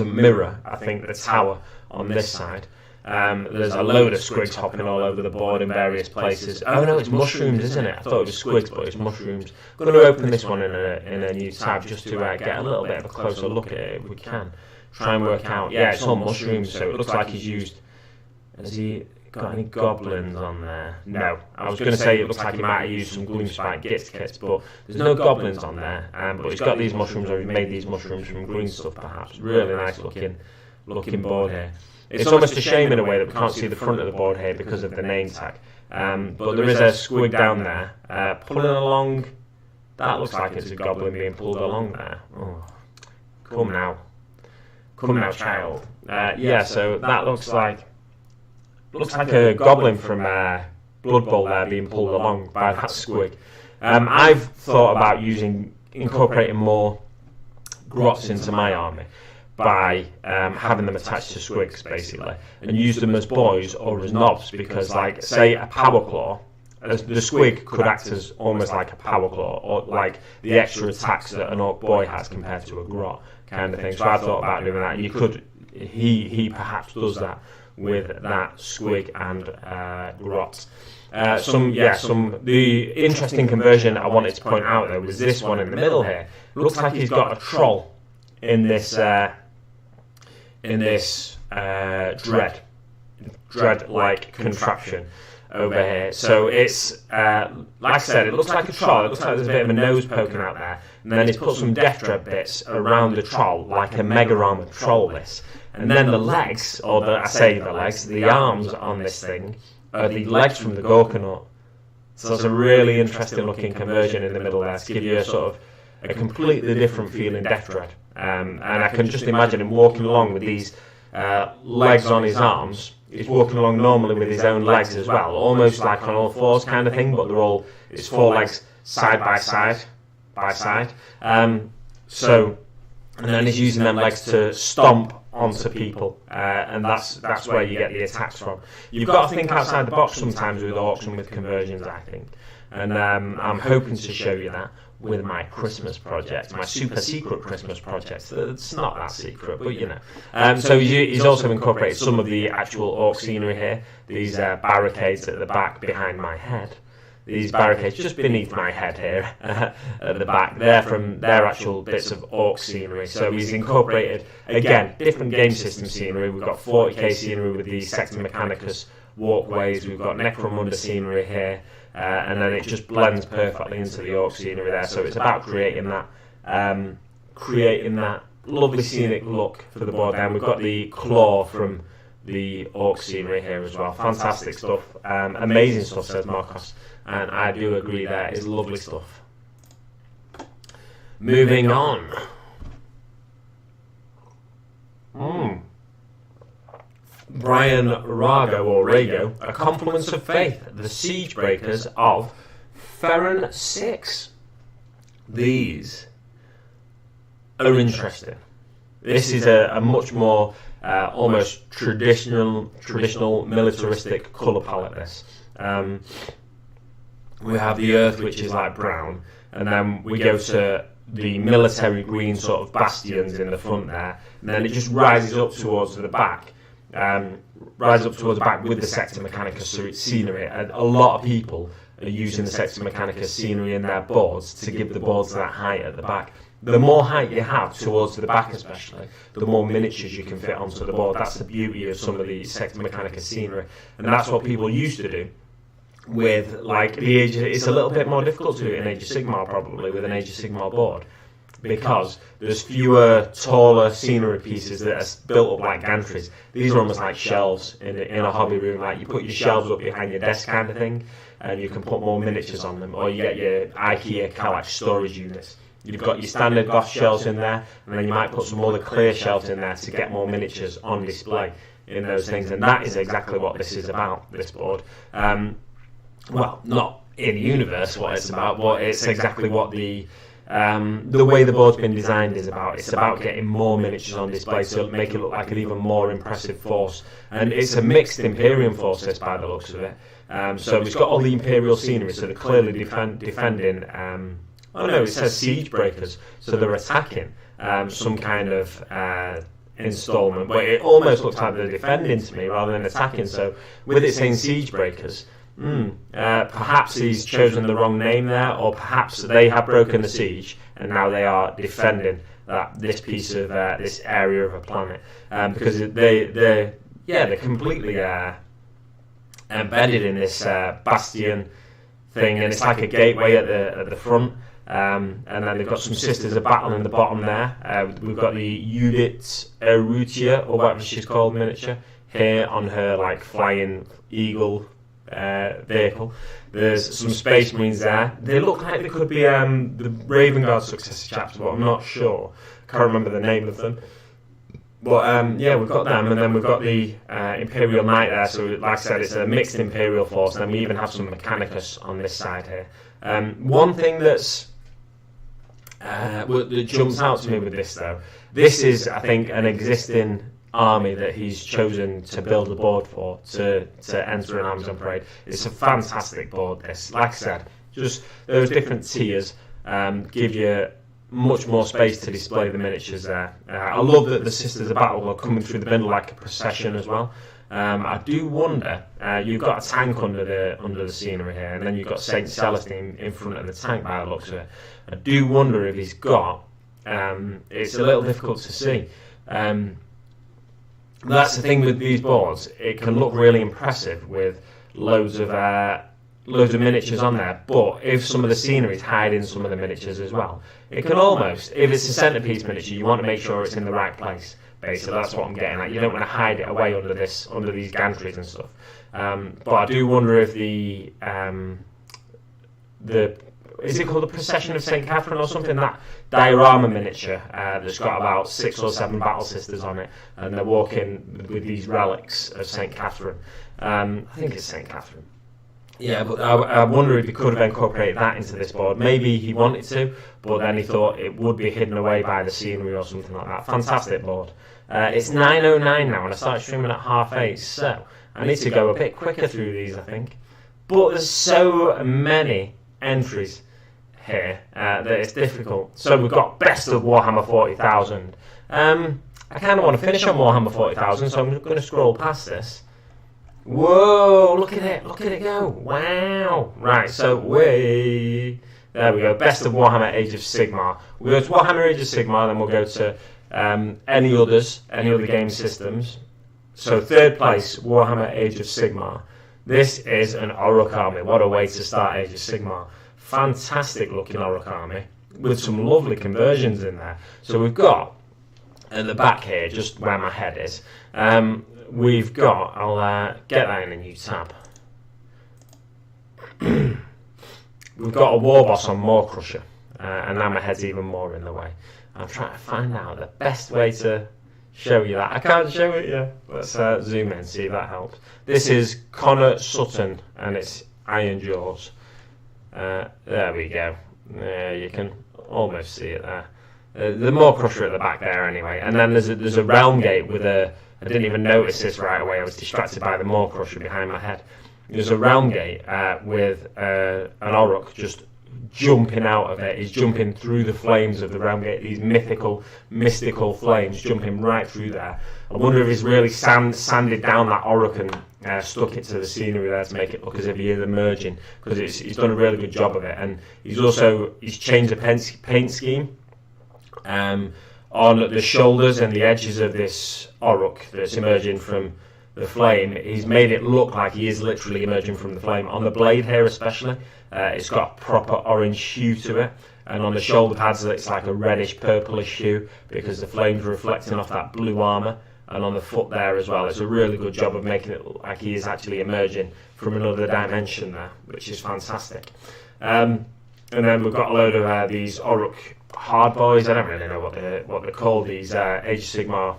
mirror, I think, the tower on this side. There's a load of squigs hopping all over the board in various places. Oh no, it's mushrooms, isn't it? I thought it was squigs, but it's mushrooms. I'm going to open this one in a new tab just to get a little bit of a closer look at it if we can. Try and work out. Yeah, it's all mushrooms, so it looks like he's used... Has he got any goblins on there? No. I was going to say it looks like he might have used some Gloomspite Gits kits, but there's no goblins on there. But he's got these mushrooms, or he's made these mushrooms from green stuff perhaps. Really nice looking board here. It's almost a shame in a way that we can't see the front of the board here because of the name tag. But there is a squig down there pulling along. That looks like it's a goblin being pulled along there. Oh, come now, child. Yeah, so that looks like a goblin from Blood Bowl there being pulled along by that squig. I've thought about incorporating more grots into my army by having them attached to squigs, basically, and use them as boys or as knobs, because, like, say a power claw, the squig could act as almost like a power claw, or like the extra attacks that an orc boy has compared to a grot, kind of thing. So I thought about doing that. You could, he perhaps does that with that squig and grot. The interesting conversion I wanted to point out though was this one in the middle here. It looks like he's got a troll in this dread-like contraption over here. So it's like I said, it looks like a troll. It looks like there's a bit of a nose poking out there, and then he's put some death dread bits around the troll, like a mega armored troll. This, and then the legs, the arms on this thing are the legs from the Gorkanaut. So it's a really interesting looking conversion in the middle there to give you a sort of a completely different feeling death dread. And I can just imagine him walking along with these legs on his arms. He's walking along normally with his own legs as well, almost like on all fours kind of thing, but it's 4 legs side by side. And then he's using them legs to stomp onto people, and that's where you get the attacks from. You've got to think outside the box sometimes with orcs and with conversions, I think. And I'm hoping to show you that with my Christmas project, my super secret Christmas project. It's not that secret, but you know. So he's also incorporated some of the actual orc scenery here. These barricades at the back behind my head. These barricades just beneath my head here at the back. They're actual bits of orc scenery. So he's incorporated, again, different game system scenery. We've got 40k scenery with the Sector Mechanicus walkways. We've got Necromunda scenery here. And then it just blends perfectly into the orc scenery there. So it's about creating that lovely scenic look for the board. Then we've got the claw from the orc scenery here as well. Fantastic stuff, amazing stuff, says Marcos, and I do agree. That is lovely stuff. Moving on. Brian Rago, A Compliments of Faith, the Siege Breakers of Ferren 6. These are interesting. This is a much more almost traditional militaristic colour palette. This we have the earth, which is like brown, and then we go to the military green sort of bastions in the front there, and then it just rises up towards the back. With the Sector Mechanicus scenery, and a lot of people are using the Sector Mechanicus scenery in their boards to give the boards that height at the back. The more height you have towards the back especially, the more miniatures you can fit onto the board. That's the beauty of some of the Sector Mechanicus scenery, and that's what people used to do with like the Age. It's a little bit more difficult to do it in Age of Sigmar probably with an Age of Sigmar board, because there's fewer taller scenery pieces that are built up like gantries. These are almost like shelves in a hobby room. Like you put your shelves up behind your desk kind of thing, and you can put more miniatures on them. Or you get your IKEA Kallax storage units. You've got your standard gloss shelves in there, and then you might put some other clear shelves in there to get more miniatures on display in those things. And that is exactly what this is about, this board. Well, not in universe what it's about, but it's exactly what the way the board's been designed is about. It's about getting more miniatures on display to make it look like an even more impressive force. And it's a mixed Imperium force, this, by the looks of it. So it's got all the Imperial scenery, so they're clearly defending. It says Siege Breakers, so they're attacking some kind of installment. But it almost looks like they're defending to me rather than attacking. So with it saying Siege Breakers, perhaps he's chosen the wrong name there, or perhaps they have broken the siege and now they are defending this piece of this area of a planet, because they're completely embedded in this bastion thing, and it's like a gateway at the front, and then they've got some Sisters of Battle in the bottom there. We've got the Judith Erutia, or whatever she's called, miniature here on her like flying eagle vehicle. There's some Space Marines there. They look like they could be the Raven Guard successor chaps, but I'm not sure. Can't remember the name of them. But we've got them, and then we've got the Imperial Knight there. So, like I said, it's a mixed Imperial force. And then we even have some Mechanicus on this side here. One thing that jumps out to me with this, though, this is, I think, an existing army that he's chosen to build a board for to enter an Armies on Parade. It's a fantastic board, this. Like I said, just those different tiers give you much more space to display the miniatures there. I love that the Sisters of Battle are coming through the middle like a procession as well. I do wonder. You've got a tank under the scenery here, and then you've got Saint Celestine in front of the tank by the looks of it. I do wonder if he's got. It's a little difficult to see. That's the thing with these boards. It can look really impressive with loads of miniatures on there, but if some of the scenery is hiding some of the miniatures as well, it can almost, if it's a centerpiece miniature, you want to make sure it's in the right place. Basically, that's what I'm getting at. You don't want to hide it away under these gantries and stuff. But I do wonder if the is it called the Procession of St. Catherine or something? That diorama miniature that's got about 6 or 7 battle sisters on it, and they're walking with these relics of St. Catherine. I think it's St. Catherine. Yeah, but I wonder if he could have incorporated that into this board. Maybe he wanted to, but then he thought it would be hidden away by the scenery or something like that. Fantastic board. It's 9:09 now, and I started streaming at 8:30, so I need to go a bit quicker through these, I think. But there's so many entries here that it's difficult. So we've got best of Warhammer 40,000. I kind of want to finish on Warhammer 40,000, so I'm going to scroll past this. Whoa, look at it go. Wow. Right, so there we go, best of Warhammer Age of Sigmar. We'll go to Warhammer Age of Sigmar, then we'll go to any other game systems. So third place, Warhammer Age of Sigmar. This is an Orruk army. What a way to start Age of Sigmar. Fantastic looking Orruk army with some lovely conversions in there. So we've got at the back here, just where my head is, we've got, I'll get that in a new tab. We've got a war boss on Maw Crusher, and now my head's even more in the way. I'm trying to find out the best way to show you that. I can't show it yet. Let's zoom in, see if that helps. This is Connor Sutton, and it's Iron Jaws. There we go. You can almost see it there. The Maw Crusher at the back there anyway. And then there's a realm gate with a... I didn't even notice this right away. I was distracted by the Maw Crusher behind my head. There's a realm gate with an Orruk just jumping out of it. He's jumping through the flames of the realm gate. These mystical flames jumping right through there. I wonder if he's really sanded down that Orruk and stuck it to the scenery there to make it look as if he is emerging, because he's done a really good job of it. And he's changed the paint scheme on the shoulders and the edges of this Orruk that's emerging from the flame. He's made it look like he is literally emerging from the flame. On the blade here especially, it's got a proper orange hue to it, and on the shoulder pads it's like a reddish purplish hue because the flames are reflecting off that blue armour, and on the foot there as well. It's a really good job of making it look like he is actually emerging from another dimension there, which is fantastic. And then we've got a load of these Orruk hard boys. I don't really know what they're called, these Age of Sigmar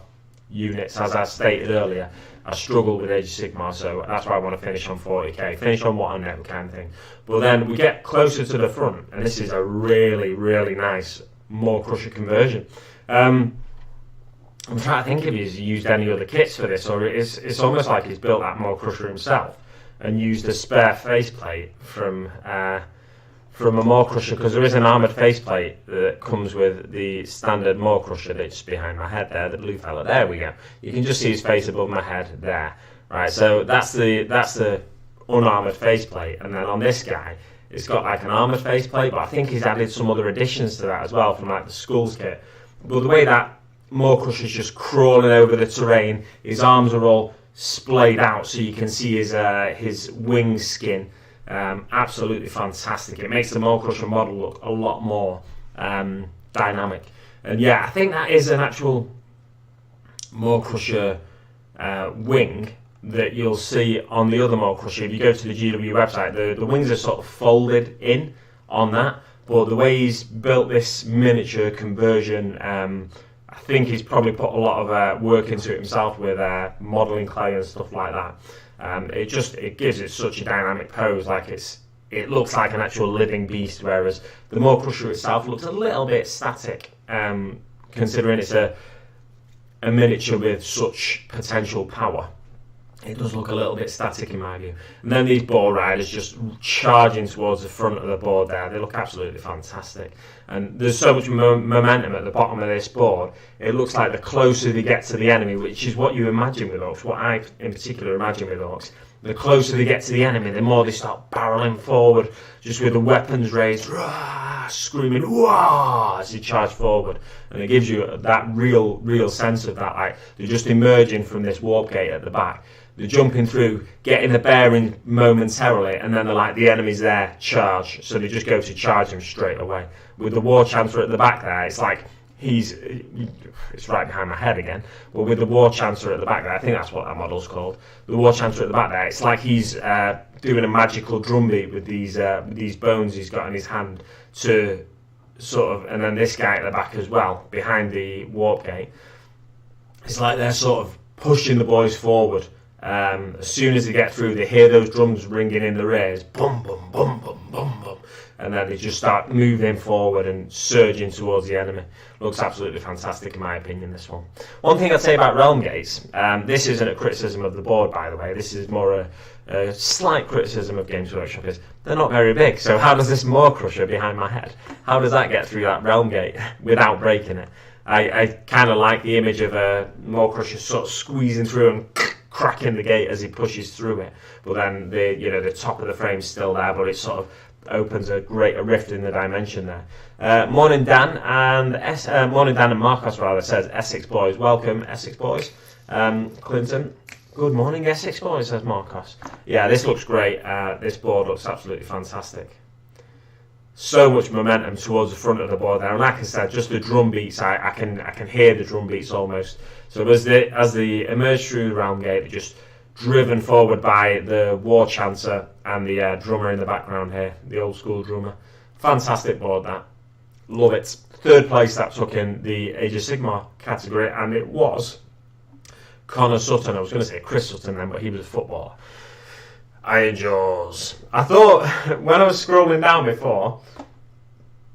units. As I stated earlier, I struggle with Age of Sigmar, so that's why I want to finish on 40k, finish on what I know kind of thing. But then we get closer to the front, and this is a really, really nice Maw Crusher conversion. I'm trying to think if he's used any other kits for this, or it's almost like he's built that Maw Crusher himself and used a spare faceplate from a Maw Crusher, because there is an armoured faceplate that comes with the standard Maw Crusher that's behind my head there, the blue fella. There we go. You can just see his face above my head there. Right, so that's the unarmoured faceplate, and then on this guy, it's got like an armoured faceplate, but I think he's added some other additions to that as well from like the Skulls kit. But the way that Maw Crusher's just crawling over the terrain, his arms are all splayed out so you can see his wing skin. Absolutely fantastic. It makes the Maw Crusher model look a lot more dynamic. And yeah, I think that is an actual Maw Crusher wing that you'll see on the other Maw Crusher. If you go to the GW website, the wings are sort of folded in on that, but the way he's built this miniature conversion, I think he's probably put a lot of work into it himself with modelling clay and stuff like that. It gives it such a dynamic pose, like it looks like an actual living beast, whereas the Maw Crusher itself looks a little bit static, considering it's a miniature with such potential power. It does look a little bit static in my view. And then these board riders just charging towards the front of the board there. They look absolutely fantastic. And there's so much momentum at the bottom of this board. It looks like the closer they get to the enemy, which is what you imagine with orcs, what I in particular imagine with orcs. The closer they get to the enemy, the more they start barreling forward, just with the weapons raised, rah, screaming, wah, as they charge forward. And it gives you that real sense of that, like they're just emerging from this warp gate at the back. They're jumping through, getting the bearing momentarily, and then they're like, the enemy's there, charge. So they just go to charge them straight away. With the War Chancellor at the back there, it's like it's right behind my head again, but with the War Chancellor at the back there, I think that's what that model's called. The War Chancellor at the back there, it's like he's doing a magical drumbeat with these bones he's got in his hand to sort of, and then this guy at the back as well, behind the warp gate. It's like they're sort of pushing the boys forward. As soon as they get through, they hear those drums ringing in their ears, bum bum bum bum bum bum, and then they just start moving forward and surging towards the enemy. Looks absolutely fantastic in my opinion, this one. One thing I'd say about realm gates, this isn't a criticism of the board, by the way, this is more a slight criticism of Games Workshop, is they're not very big. So how does this Maw Crusher behind my head, how does that get through that realm gate without breaking it? I kind of like the image of a Maw Crusher sort of squeezing through and cracking the gate as he pushes through it, but then the top of the frame's still there, but it sort of opens a rift in the dimension there. Morning Dan and Marcos rather says Essex boys, welcome Essex boys. Clinton, good morning Essex boys, says Marcos. Yeah, this looks great. This board looks absolutely fantastic. So much momentum towards the front of the board there, and like I said, just the drum beats, I can hear the drum beats almost. So as they emerge through the realm gate, they're just driven forward by the War Chancer and the drummer in the background here, the old school drummer. Fantastic board, that. Love it. Third place that took in the Age of Sigmar category, and it was Connor Sutton. I was going to say Chris Sutton then, but he was a footballer. Iron Jaws. I thought, when I was scrolling down before,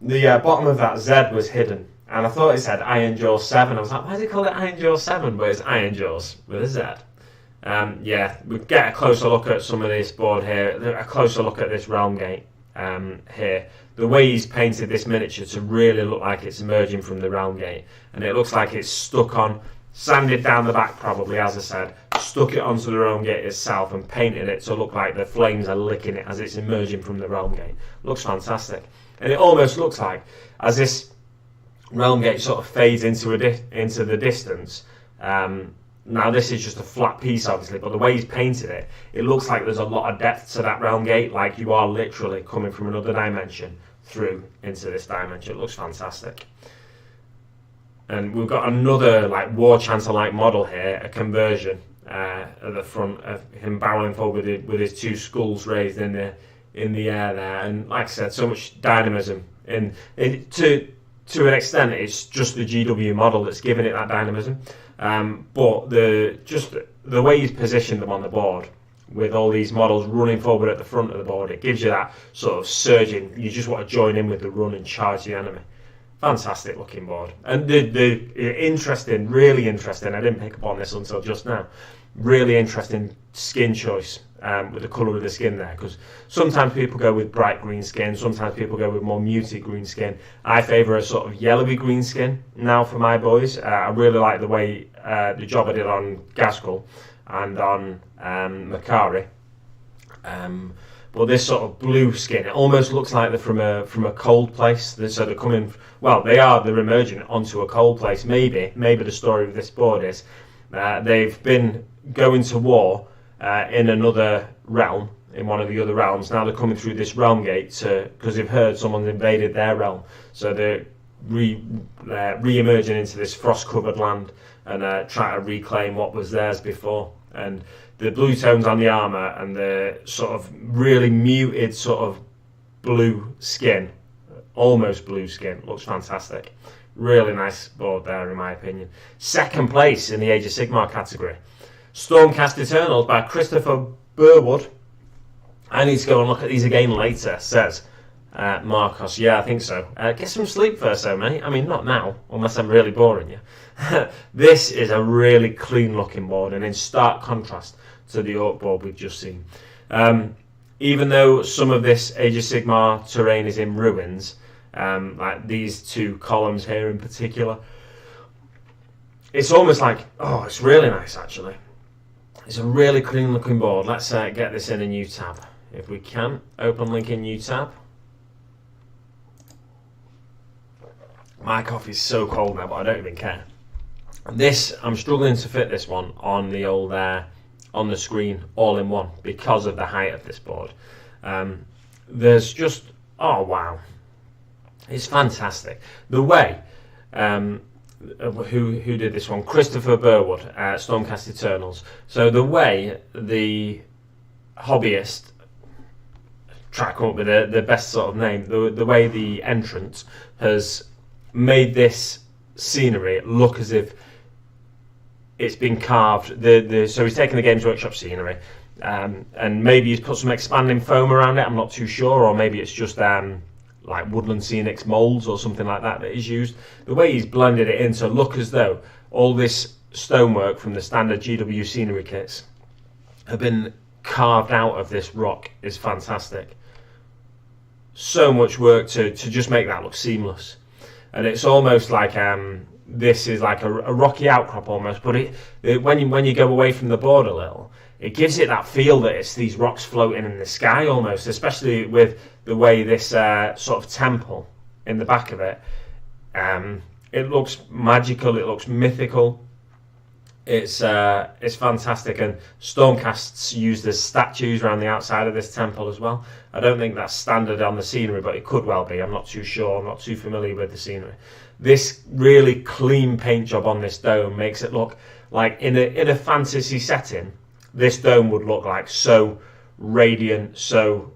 the bottom of that Z was hidden, and I thought it said Iron Jaws 7. I was like, why does it call it Iron Jaws 7? But it's Iron Jaws with a Z. Yeah, we get a closer look at some of this board here, a closer look at this realm gate here. The way he's painted this miniature to really look like it's emerging from the realm gate, and it looks like it's stuck on, sanded down the back probably, as I said, stuck it onto the realm gate itself and painted it to look like the flames are licking it as it's emerging from the realm gate. Looks fantastic. And it almost looks like, as this realm gate sort of fades into the distance, now this is just a flat piece obviously, but the way he's painted it, it looks like there's a lot of depth to that realm gate, like you are literally coming from another dimension through into this dimension. It looks fantastic. And we've got another like War Chancer like model here, a conversion at the front of him barreling forward with his two skulls raised in the air there, and like I said, so much dynamism. And to an extent, it's just the GW model that's giving it that dynamism. But the way he's positioned them on the board, with all these models running forward at the front of the board, it gives you that sort of surging. You just want to join in with the run and charge the enemy. Fantastic looking board, and the really interesting. I didn't pick up on this until just now. Really interesting skin choice with the colour of the skin there, because sometimes people go with bright green skin, sometimes people go with more muted green skin. I favour a sort of yellowy green skin now for my boys. I really like the way the job I did on Gaskell and on Makari. But this sort of blue skin, it almost looks like they're from a cold place. So they're coming, they're emerging onto a cold place. Maybe the story of this board is they've been going to war in another realm, in one of the other realms. Now they're coming through this realm gate because they've heard someone's invaded their realm. So they're re-emerging into this frost-covered land and try to reclaim what was theirs before. And the blue tones on the armour and the sort of really muted sort of blue skin, almost blue skin, looks fantastic. Really nice board there in my opinion. Second place in the Age of Sigmar category, Stormcast Eternals by Christopher Burwood. I need to go and look at these again later, says Marcos. Yeah, I think so. Get some sleep first though, mate. I mean, not now, unless I'm really boring you. This is a really clean looking board, and in stark contrast to the Orc board we've just seen. Even though some of this Age of Sigmar terrain is in ruins, like these two columns here in particular, it's almost like, oh, it's really nice actually. It's a really clean looking board. Let's get this in a new tab if we can. Open link in new tab. My coffee's so cold now, but I don't even care. This, I'm struggling to fit this one on the old on the screen all in one because of the height of this board. There's just, oh wow, it's fantastic. The way, who did this one? Christopher Burwood, Stormcast Eternals. So the way the hobbyist, try to come up with the best sort of name, the way the entrant has made this scenery look as if it's been carved. So he's taken the Games Workshop scenery, and maybe he's put some expanding foam around it. I'm not too sure, or maybe it's just like Woodland Scenics molds or something like that he's used. The way he's blended it in to look as though all this stonework from the standard GW scenery kits have been carved out of this rock is fantastic. So much work to just make that look seamless. And it's almost like this is like a rocky outcrop almost, but when you go away from the board a little, it gives it that feel that it's these rocks floating in the sky almost, especially with the way this sort of temple in the back of it. It looks magical, it looks mythical. It's fantastic, and Stormcast's used as statues around the outside of this temple as well. I don't think that's standard on the scenery, but it could well be. I'm not too sure. I'm not too familiar with the scenery. This really clean paint job on this dome makes it look like in a fantasy setting, this dome would look like so radiant, so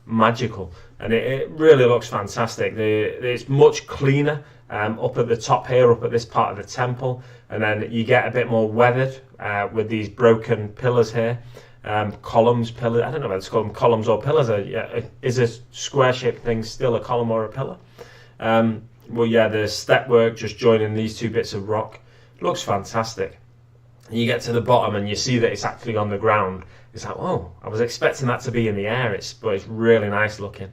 magical, and it really looks fantastic. It's much cleaner up at the top here, up at this part of the temple, and then you get a bit more weathered with these broken pillars here. Columns, pillars, I don't know whether to call them columns or pillars. Is a square shaped thing still a column or a pillar? Well, yeah, the step work just joining these two bits of rock looks fantastic. And you get to the bottom and you see that it's actually on the ground. It's like, oh, I was expecting that to be in the air. But it's really nice looking,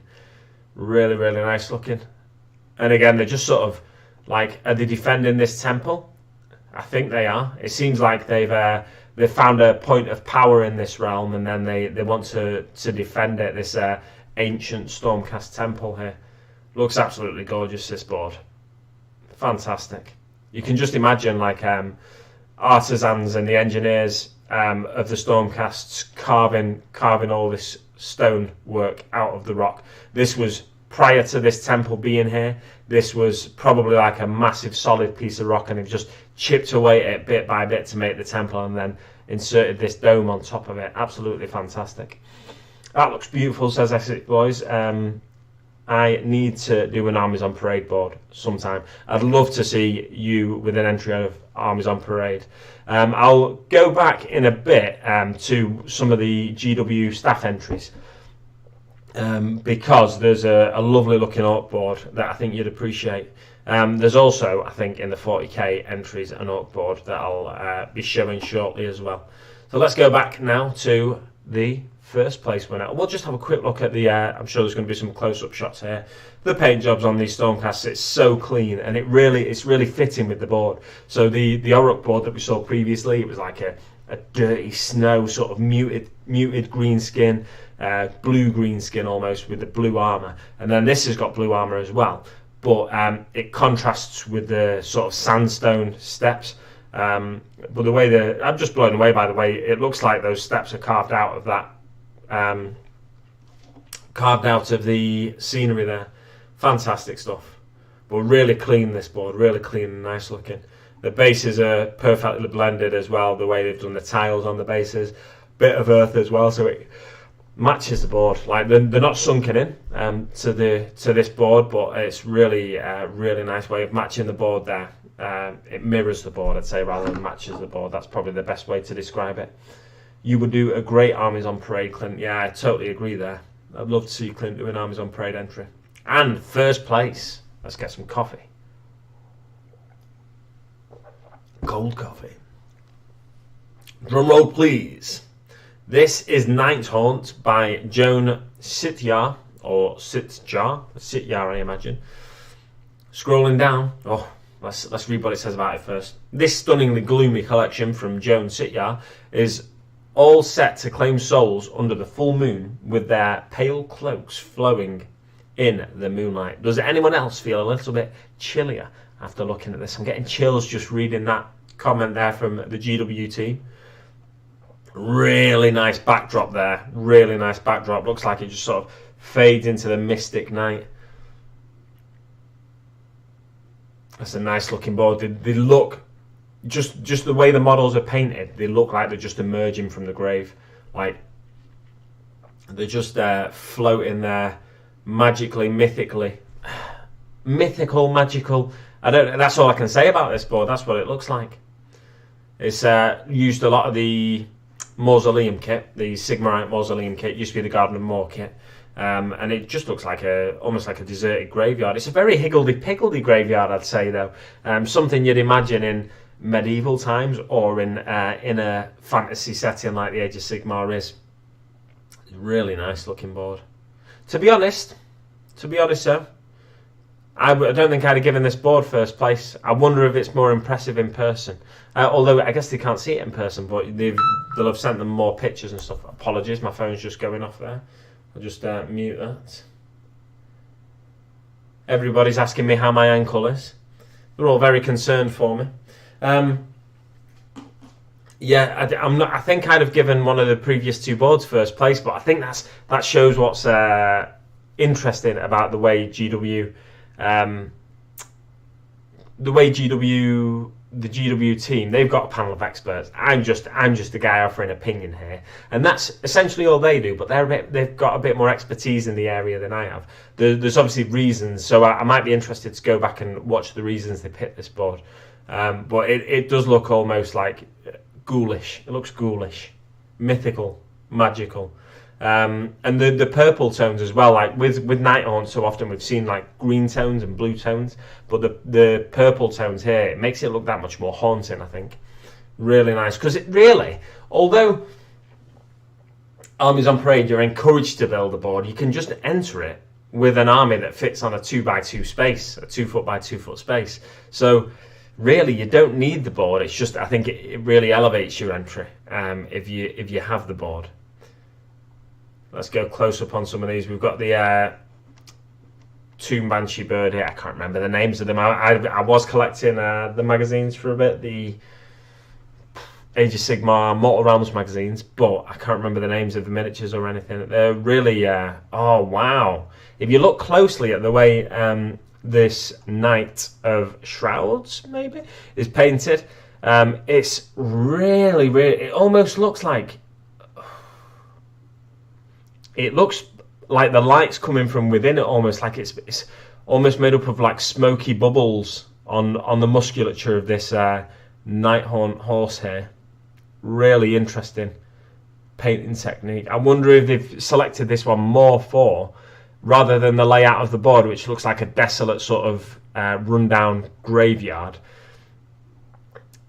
really, really nice looking. And again, they're just sort of like, are they defending this temple? I think they are. It seems like they've found a point of power in this realm, and then they want to defend it. This ancient Stormcast temple here looks absolutely gorgeous. This board, fantastic. You can just imagine like artisans and the engineers of the Stormcasts carving all this stone work out of the rock. This was prior to this temple being here. This was probably like a massive solid piece of rock, and they've just chipped away at it bit by bit to make the temple, and then inserted this dome on top of it. Absolutely fantastic. That looks beautiful, says Essex Boys. I need to do an Armies on Parade board sometime. I'd love to see you with an entry of Armies on Parade. I'll go back in a bit to some of the GW staff entries, because there's a lovely looking Orc board that I think you'd appreciate. There's also, I think, in the 40k entries an Orc board that I'll be showing shortly as well. So let's go back now to the first place winner. We'll just have a quick look at the, I'm sure there's going to be some close-up shots here. The paint jobs on these Stormcasts, it's so clean, and it's really fitting with the board. So the Orruk board that we saw previously, it was like a dirty snow, sort of muted green skin, blue-green skin almost, with the blue armour. And then this has got blue armour as well, but it contrasts with the sort of sandstone steps. But the way I'm just blown away by the way it looks like those steps are carved out of that, carved out of the scenery there. Fantastic stuff. But really clean, this board, really clean and nice looking. The bases are perfectly blended as well, the way they've done the tiles on the bases. Bit of earth as well, so it matches the board. Like they're not sunken in to this board, but it's really really nice way of matching the board there. It mirrors the board, I'd say, rather than matches the board. That's probably the best way to describe it. You would do a great Armies on Parade, Clint. Yeah, I totally agree there. I'd love to see Clint do an Armies on Parade entry. And first place. Let's get some coffee. Cold coffee. Drum roll, please. This is Night Haunt by Joan Sitjar, or Sitjar, I imagine. Scrolling down, let's read what it says about it first. This stunningly gloomy collection from Joan Sitjar is all set to claim souls under the full moon with their pale cloaks flowing in the moonlight. Does anyone else feel a little bit chillier after looking at this? I'm getting chills just reading that comment there from the GW team. Really nice backdrop there. Really nice backdrop. Looks like it just sort of fades into the mystic night. That's a nice looking board. They look, just the way the models are painted, they look like they're just emerging from the grave. Like they're just floating there magically, mythically. Mythical, magical. That's all I can say about this board. That's what it looks like. It's used a lot of the Mausoleum kit, the Sigmarite Mausoleum kit. It used to be the Garden of Moor kit. And it just looks like almost like a deserted graveyard. It's a very higgledy-piggledy graveyard, I'd say, though. Something you'd imagine in medieval times or in a fantasy setting like the Age of Sigmar is. Really nice looking board. To be honest, though, I don't think I'd have given this board first place. I wonder if it's more impressive in person. Although I guess they can't see it in person, but they'll have sent them more pictures and stuff. Apologies, my phone's just going off there. I'll just mute that. Everybody's asking me how my ankle is. They're all very concerned for me. Yeah, I think I'd have given one of the previous two boards first place, but I think that shows what's interesting about the way GW, the GW team, they've got a panel of experts. I'm just a guy offering opinion here, and that's essentially all they do. But they've got a bit more expertise in the area than I have. There's obviously reasons, so I might be interested to go back and watch the reasons they picked this board. But it does look almost like ghoulish. It looks ghoulish, mythical, magical. And the purple tones as well, like with Night Haunt, so often we've seen like green tones and blue tones, but the purple tones here, it makes it look that much more haunting, I think. Really nice, because it really, although Armies on Parade, you're encouraged to build a board, you can just enter it with an army that fits on a 2x2 space, a 2 foot by 2 foot space. So really, you don't need the board. It's just, I think it really elevates your entry if you have the board. Let's go close up on some of these. We've got the Tomb Banshee Bird here. I can't remember the names of them. I was collecting the magazines for a bit, the Age of Sigmar, Mortal Realms magazines, but I can't remember the names of the miniatures or anything. They're really, oh wow. If you look closely at the way this Knight of Shrouds, maybe, is painted, it's really, it almost looks like, it looks like the light's coming from within it, almost like it's almost made up of like smoky bubbles on the musculature of this Night Haunt horse here. Really interesting painting technique. I wonder if they've selected this one more for, rather than the layout of the board, which looks like a desolate sort of rundown graveyard,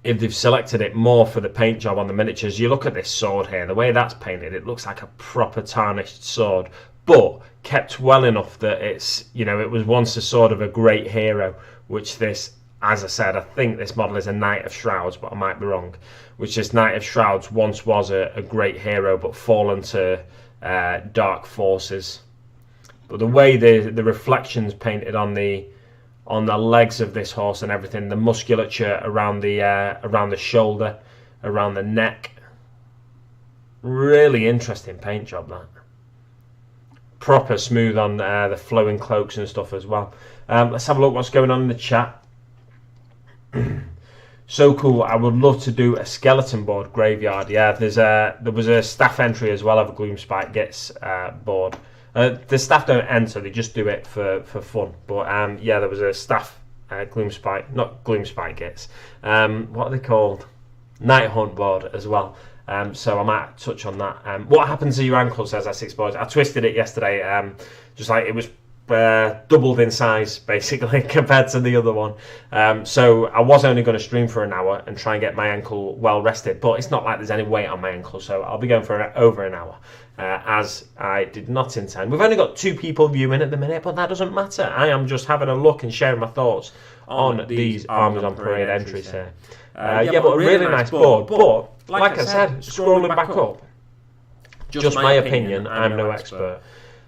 if they've selected it more for the paint job on the miniatures. You look at this sword here, the way that's painted, it looks like a proper tarnished sword, but kept well enough that it's, it was once a sword of a great hero, which this, as I said, I think this model is a Knight of Shrouds, but I might be wrong, which this Knight of Shrouds once was a great hero, but fallen to dark forces. But the way the reflections painted on the legs of this horse and everything, the musculature around the shoulder, around the neck, really interesting paint job, that. Proper smooth on the flowing cloaks and stuff as well. Let's have a look what's going on in the chat. So cool. I would love to do a skeleton board graveyard. Yeah, there was a staff entry as well of a Gloomspite Gits board. The staff don't enter, they just do it for fun. But yeah, there was a staff Gloomspite, not Gloomspite Gits. What are they called? Night Haunt board as well. So I might touch on that. What happens to your ankle, says Essex Boys. I twisted it yesterday. Just like it was doubled in size basically compared to the other one. So I was only going to stream for an hour and try and get my ankle well rested, but it's not like there's any weight on my ankle, so I'll be going for over an hour, as I did not intend. We've only got 2 people viewing at the minute, but that doesn't matter. I am just having a look and sharing my thoughts on these Armies on Parade entries here. But a really nice board. But like I said, scrolling back up, just my opinion, I'm no expert.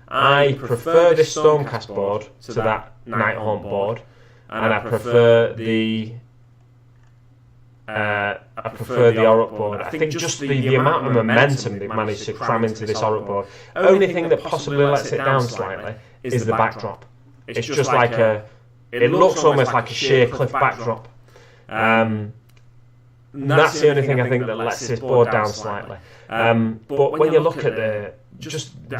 I prefer this Stormcast board to that Nighthaunt board, and I prefer the Orruk board. I think just the amount of momentum they've managed to cram into this Orruk board. Only thing that possibly lets it down slightly is the backdrop. It's just like it looks almost like a sheer cliff backdrop. That's the only thing I think that lets this board down slightly. But when you look at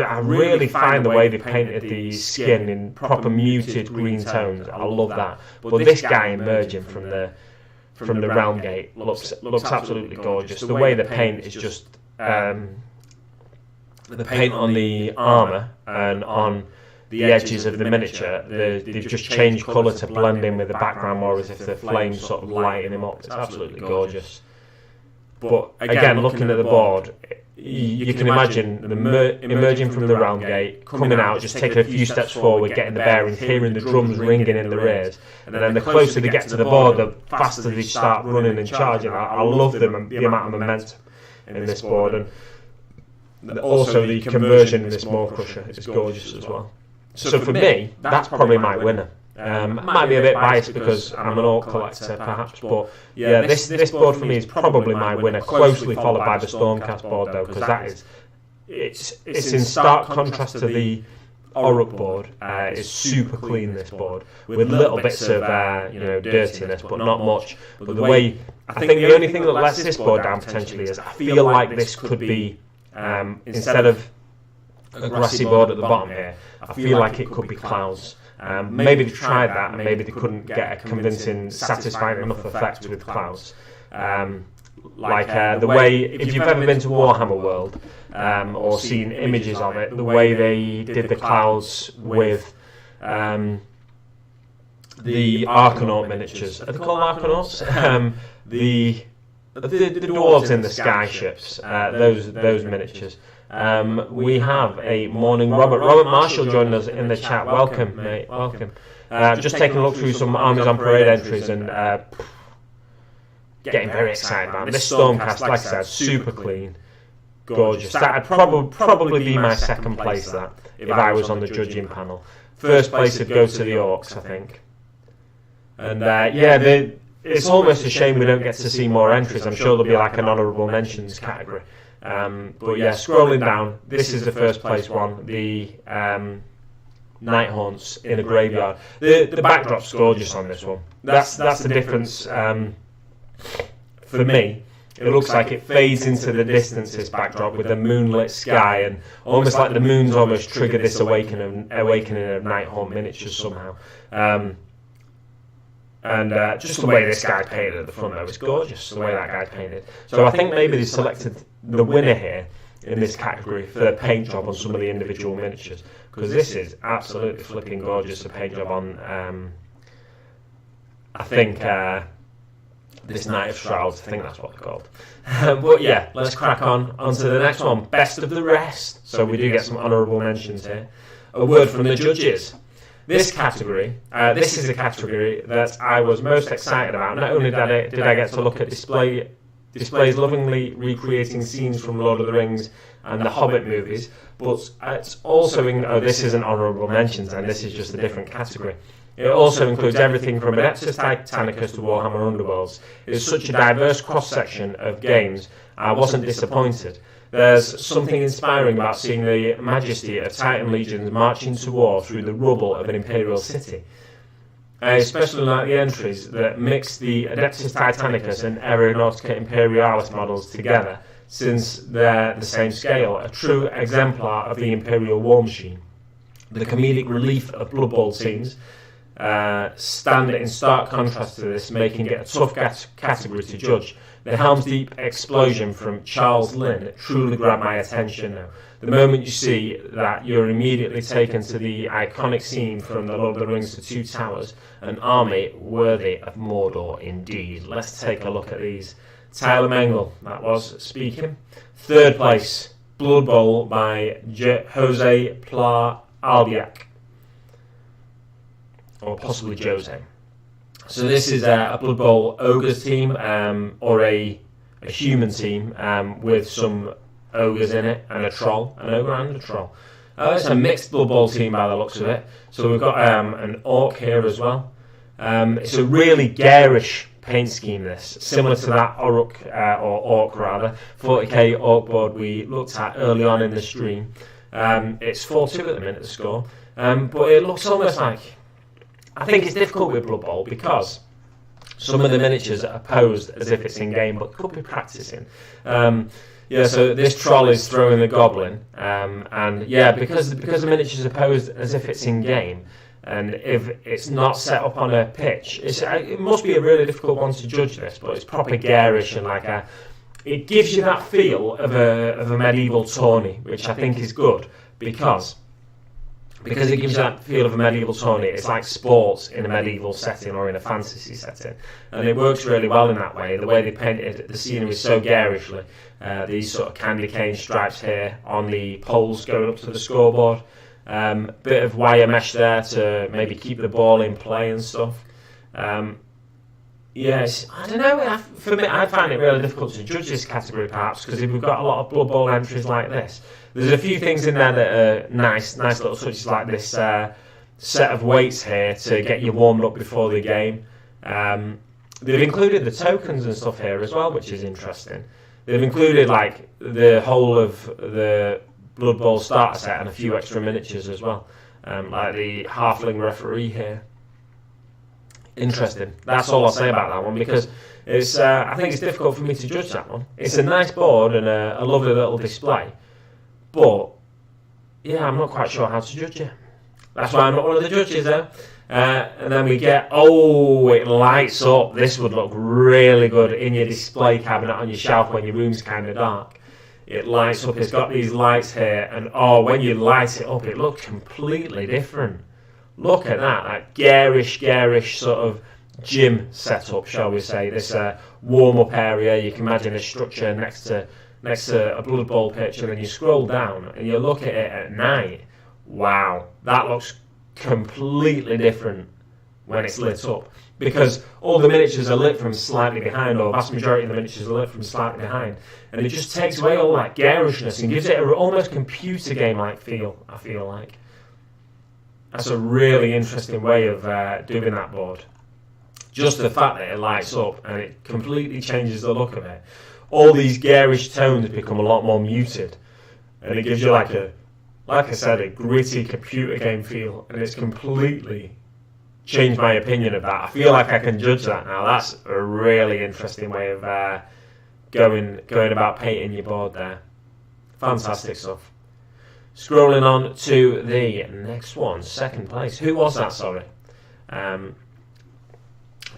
I really find the way they painted the skin in proper muted green tones. I love that. But this guy emerging from the realm gate looks absolutely gorgeous. The way the paint is just the paint on the armour and on the edges of the miniature, they've just changed colour to blend in with the background more, as if the flames sort of lighting him up. It's absolutely gorgeous. But again, looking at the board, you can imagine emerging from the realm gate, coming out, just taking a few steps forward, getting the bearings, hearing the drums ringing in the rears, and then the closer they get to the board, the faster they start running and charging. I love the amount of momentum in this board, and also the conversion in this Maw Crusher is gorgeous as well. So for me, that's probably my winner. Might be a bit biased because I'm an Orc collector, perhaps, but yeah, this board for me is probably my winner, closely followed by the Stormcast board, though, because it's in stark contrast to the Orruk board. It's super clean, this board, with little bits of dirtiness, but not much. But the way, I think the only thing that lets this board down potentially is I feel like this could be, instead of a grassy board at the bottom here, I feel like it could be clouds. Maybe they tried that and maybe they couldn't get a convincing, satisfying enough effect with clouds. The way, if you've ever been to Warhammer World or seen images of it, the way they did the clouds with the Archanaut miniatures. Are they called Archanauts? The dwarves in the sky ships, those miniatures. We have a morning Robert Marshall joined us in the chat. Welcome, mate. Welcome. Just taking a look through some Armies on Parade entries and getting very excited about this Stormcast. Like I said, super clean, gorgeous. That'd probably be my second place. That if I was on the judging panel, first place would go to the Orcs, I think. And it's almost a shame we don't get to see more entries. I'm sure there'll be like an honourable mentions category. But yeah, scrolling down, this is the first place one, the Nighthaunts in a graveyard. The backdrop's gorgeous on this one. That's the difference for me. It looks like it fades into the distance, this backdrop, with a moonlit sky, and almost like the moon's almost triggered this awakening of Nighthaunt miniatures somehow. And just the way this guy painted at the front, though, is gorgeous, the way that guy painted. So I think maybe they selected the winner here in this category for the paint job on some of the individual miniatures, because this is absolutely flipping gorgeous, the paint job on, I think, this Knight of Shrouds, I think that's what they're called. But yeah, let's crack onto the next one, Best of the Rest. So we do get some honourable mentions here. A word from the judges. This category, this is a category that I was most excited about. Not only did I get to look at displays lovingly recreating scenes from Lord of the Rings and the Hobbit movies, but it's also, this isn't honourable mentions, and this is just a different category. It also includes everything from Adeptus Titanicus to Warhammer Underworlds. It's such a diverse cross-section of games, I wasn't disappointed. There's something inspiring about seeing the majesty of Titan legions marching to war through the rubble of an imperial city. I especially like the entries that mix the Adeptus Titanicus and Aeronautica Imperialis models together, since they're the same scale, a true exemplar of the Imperial war machine. The comedic relief of Blood Bowl scenes stand in stark contrast to this, making it a tough category to judge. The Helm's Deep explosion from Charles Lynn truly grabbed my attention now. the moment you see that, you're immediately taken to the iconic scene from The Lord of the Rings: The Two Towers, an army worthy of Mordor indeed. Let's take a look at these. Tyler Mengel, that was, speaking. Third place, Blood Bowl by Jose Pla Albiac. Or possibly Jose. So this is a Blood Bowl ogres team, or a human team with some ogres in it, and a troll, an ogre and a troll. It's a mixed Blood Bowl team by the looks of it. So we've got an orc here as well. It's a really garish paint scheme, this, similar to that orc 40k orc board we looked at early on in the stream. It's 4-2 at the minute, the score, but it looks almost like, I think it's difficult with Blood Bowl because some of the miniatures are posed as if it's in game, but could be practicing. So this troll is throwing the goblin, and because the miniatures are posed as if it's in game, and if it's not set up on a pitch, it must be a really difficult one to judge this. But it's proper garish, and it gives you that feel of a medieval tourney, which I think is good because it gives you that feel of a medieval tourney. It's like sports in a medieval setting or in a fantasy setting, and it works really well in that way. The way they painted the scenery so garishly, these sort of candy cane stripes here on the poles going up to the scoreboard, bit of wire mesh there to maybe keep the ball in play and stuff. Yes, I don't know. For me, I find it really difficult to judge this category, perhaps, because if we've got a lot of Blood Bowl entries like this, there's a few things in there that are nice little touches, like this set of weights here to get you warmed up before the game. They've included the tokens and stuff here as well, which is interesting. They've included like the whole of the Blood Bowl starter set and a few extra miniatures as well, like the halfling referee here. Interesting. That's all I'll say about that one, because it's. I think it's difficult for me to judge that one. It's a nice board and a lovely little display, but yeah, I'm not quite sure how to judge it. That's why I'm not one of the judges though. And then we get, it lights up. This would look really good in your display cabinet on your shelf when your room's kind of dark. It lights up. It's got these lights here, and when you light it up, it looks completely different. Look at that garish sort of gym setup, shall we say? This warm-up area. You can imagine a structure next to a Blood Bowl pitch, and then you scroll down and you look at it at night. Wow, that looks completely different when it's lit up, because all the miniatures are lit from slightly behind, or the vast majority of the miniatures are lit from slightly behind, and it just takes away all that garishness and gives it an almost computer game-like feel, I feel like. That's a really interesting way of doing that board. Just the fact that it lights up and it completely changes the look of it. All these garish tones become a lot more muted, and it gives you like I said, a gritty computer game feel, and it's completely changed my opinion of that. I feel like I can judge that now. That's a really interesting way of going about painting your board there. Fantastic stuff. Scrolling on to the next one, second place. Who was that, sorry?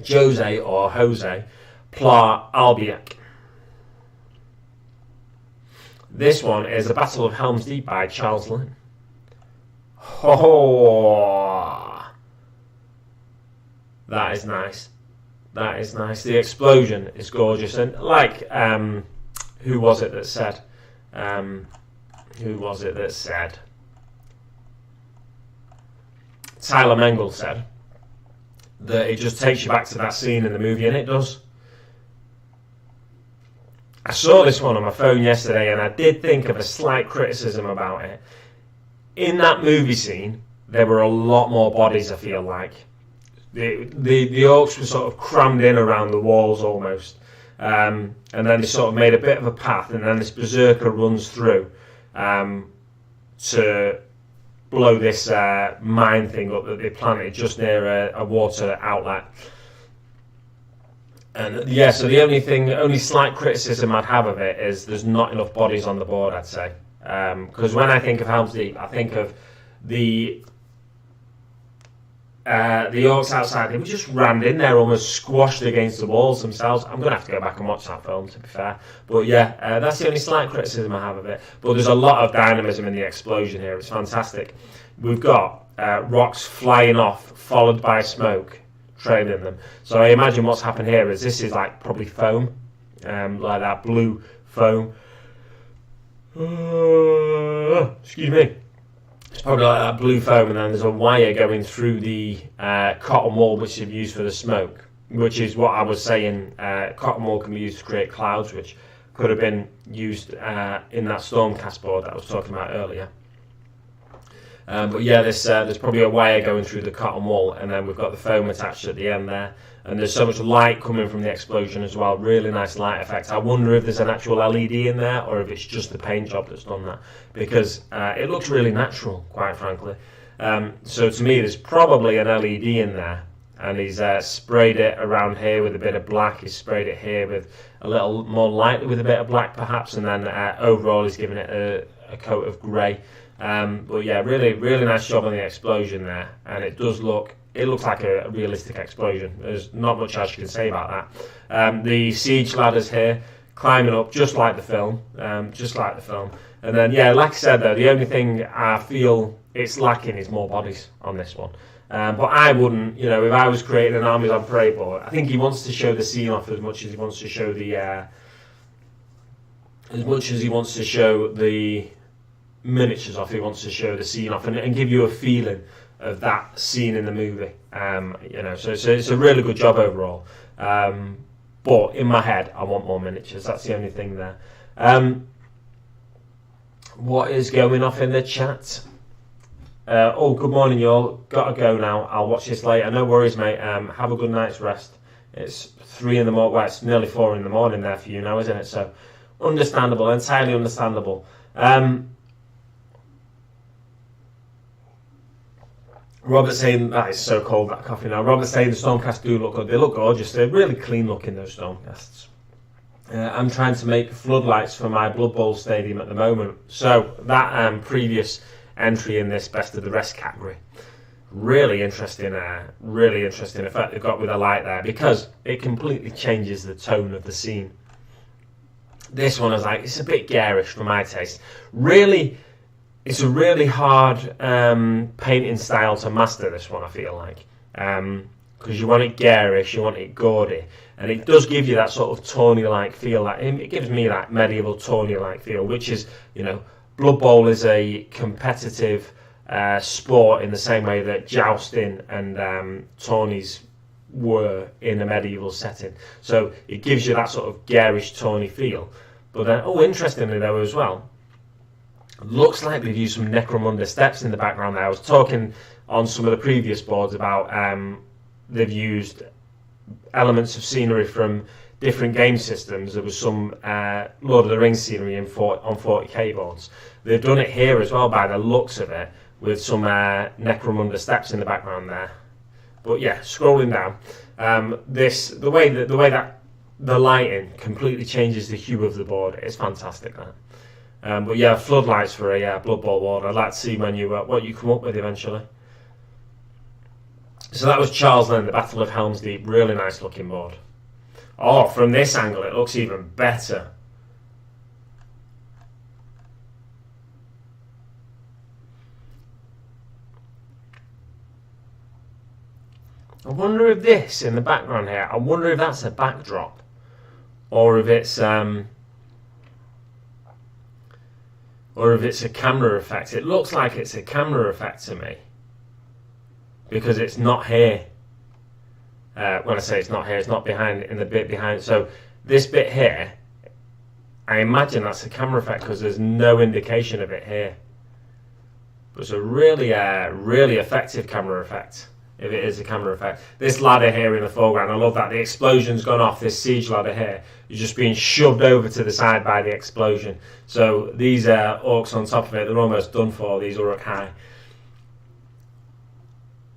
Jose Pla Albiac. This one is The Battle of Helm's Deep by Charles Lynn. Oh, that is nice. That is nice. The explosion is gorgeous. And like, who was it that said? Tyler Mengel said that it just takes you back to that scene in the movie, and it does. I saw this one on my phone yesterday, and I did think of a slight criticism about it. In that movie scene, there were a lot more bodies, I feel like. The orcs were sort of crammed in around the walls almost. And then they sort of made a bit of a path, and then this berserker runs through to blow this mine thing up that they planted just near a water outlet. And yeah, so the only slight criticism I'd have of it is there's not enough bodies on the board, I'd say. Because when I think of Helm's Deep, I think of the the orcs outside, they were just rammed in there, almost squashed against the walls themselves. I'm going to have to go back and watch that film, to be fair. But yeah, that's the only slight criticism I have of it. But there's a lot of dynamism in the explosion here. It's fantastic. We've got rocks flying off, followed by smoke trailing them. So I imagine what's happened here is this is like probably foam, like that blue foam. Excuse me. It's probably like that blue foam, and then there's a wire going through the cotton wool, which they've used for the smoke, which is what I was saying. Cotton wool can be used to create clouds, which could have been used in that stormcast board that I was talking about earlier. But yeah, there's probably a wire going through the cotton wool, and then we've got the foam attached at the end there. And there's so much light coming from the explosion as well. Really nice light effect. I wonder if there's an actual LED in there, or if it's just the paint job that's done that, because it looks really natural, quite frankly. So to me, there's probably an LED in there, and he's sprayed it around here with a bit of black. He's sprayed it here with a little more lightly with a bit of black, perhaps, and then overall he's given it a coat of grey. But yeah, really nice job on the explosion there, and it does look. It looks like a realistic explosion. There's not much else you can say about that. The siege ladders here, climbing up just like the film, And then, yeah, like I said though, the only thing I feel it's lacking is more bodies on this one. But I wouldn't, if I was creating an Armies on Parade board, I think he wants to show the scene off as much as he wants to show the miniatures off. He wants to show the scene off and give you a feeling of that scene in the movie, so it's a really good job overall. But in my head, I want more miniatures. That's the only thing there. What is going off in the chat? Good morning, y'all. Gotta go now. I'll watch this later. No worries, mate. Have a good night's rest. It's 3 in the morning. Well, it's nearly 4 in the morning there for you now, isn't it? So, understandable, entirely understandable. Robert's saying that is so cold, that coffee now. Robert's saying the Stormcasts do look good. They look gorgeous. They're really clean looking, those Stormcasts. I'm trying to make floodlights for my Blood Bowl stadium at the moment. So that previous entry in this Best of the Rest category, really interesting effect they've got with the light there, because it completely changes the tone of the scene. This one is like, it's a bit garish for my taste. Really. It's a really hard painting style to master, this one, I feel like. Because you want it garish, you want it gaudy. And it does give you that sort of tourney-like feel. It gives me that medieval tourney-like feel, which is, Blood Bowl is a competitive sport in the same way that jousting and tourneys were in a medieval setting. So it gives you that sort of garish, tourney feel. But then, interestingly though as well, looks like they've used some Necromunda steps in the background there. I was talking on some of the previous boards about they've used elements of scenery from different game systems. There was some Lord of the Rings scenery on 40k boards. They've done it here as well by the looks of it, with some Necromunda steps in the background there. But yeah, scrolling down, the way that the lighting completely changes the hue of the board. It's fantastic, that. But yeah, floodlights for a Blood Bowl board. I'd like to see what you come up with eventually. So that was Charles Lane, the Battle of Helm's Deep. Really nice looking board. Oh, from this angle it looks even better. I wonder if this in the background here, I wonder if that's a backdrop, or if it's a camera effect. It looks like it's a camera effect to me, because it's not here. When I say it's not here, it's not behind, in the bit behind. So this bit here, I imagine that's a camera effect, because there's no indication of it here. But it's a really effective camera effect, if it is a camera effect. This ladder here in the foreground, I love that. The explosion's gone off. This siege ladder here is just being shoved over to the side by the explosion. So these orcs on top of it, they're almost done for, these Uruk-hai.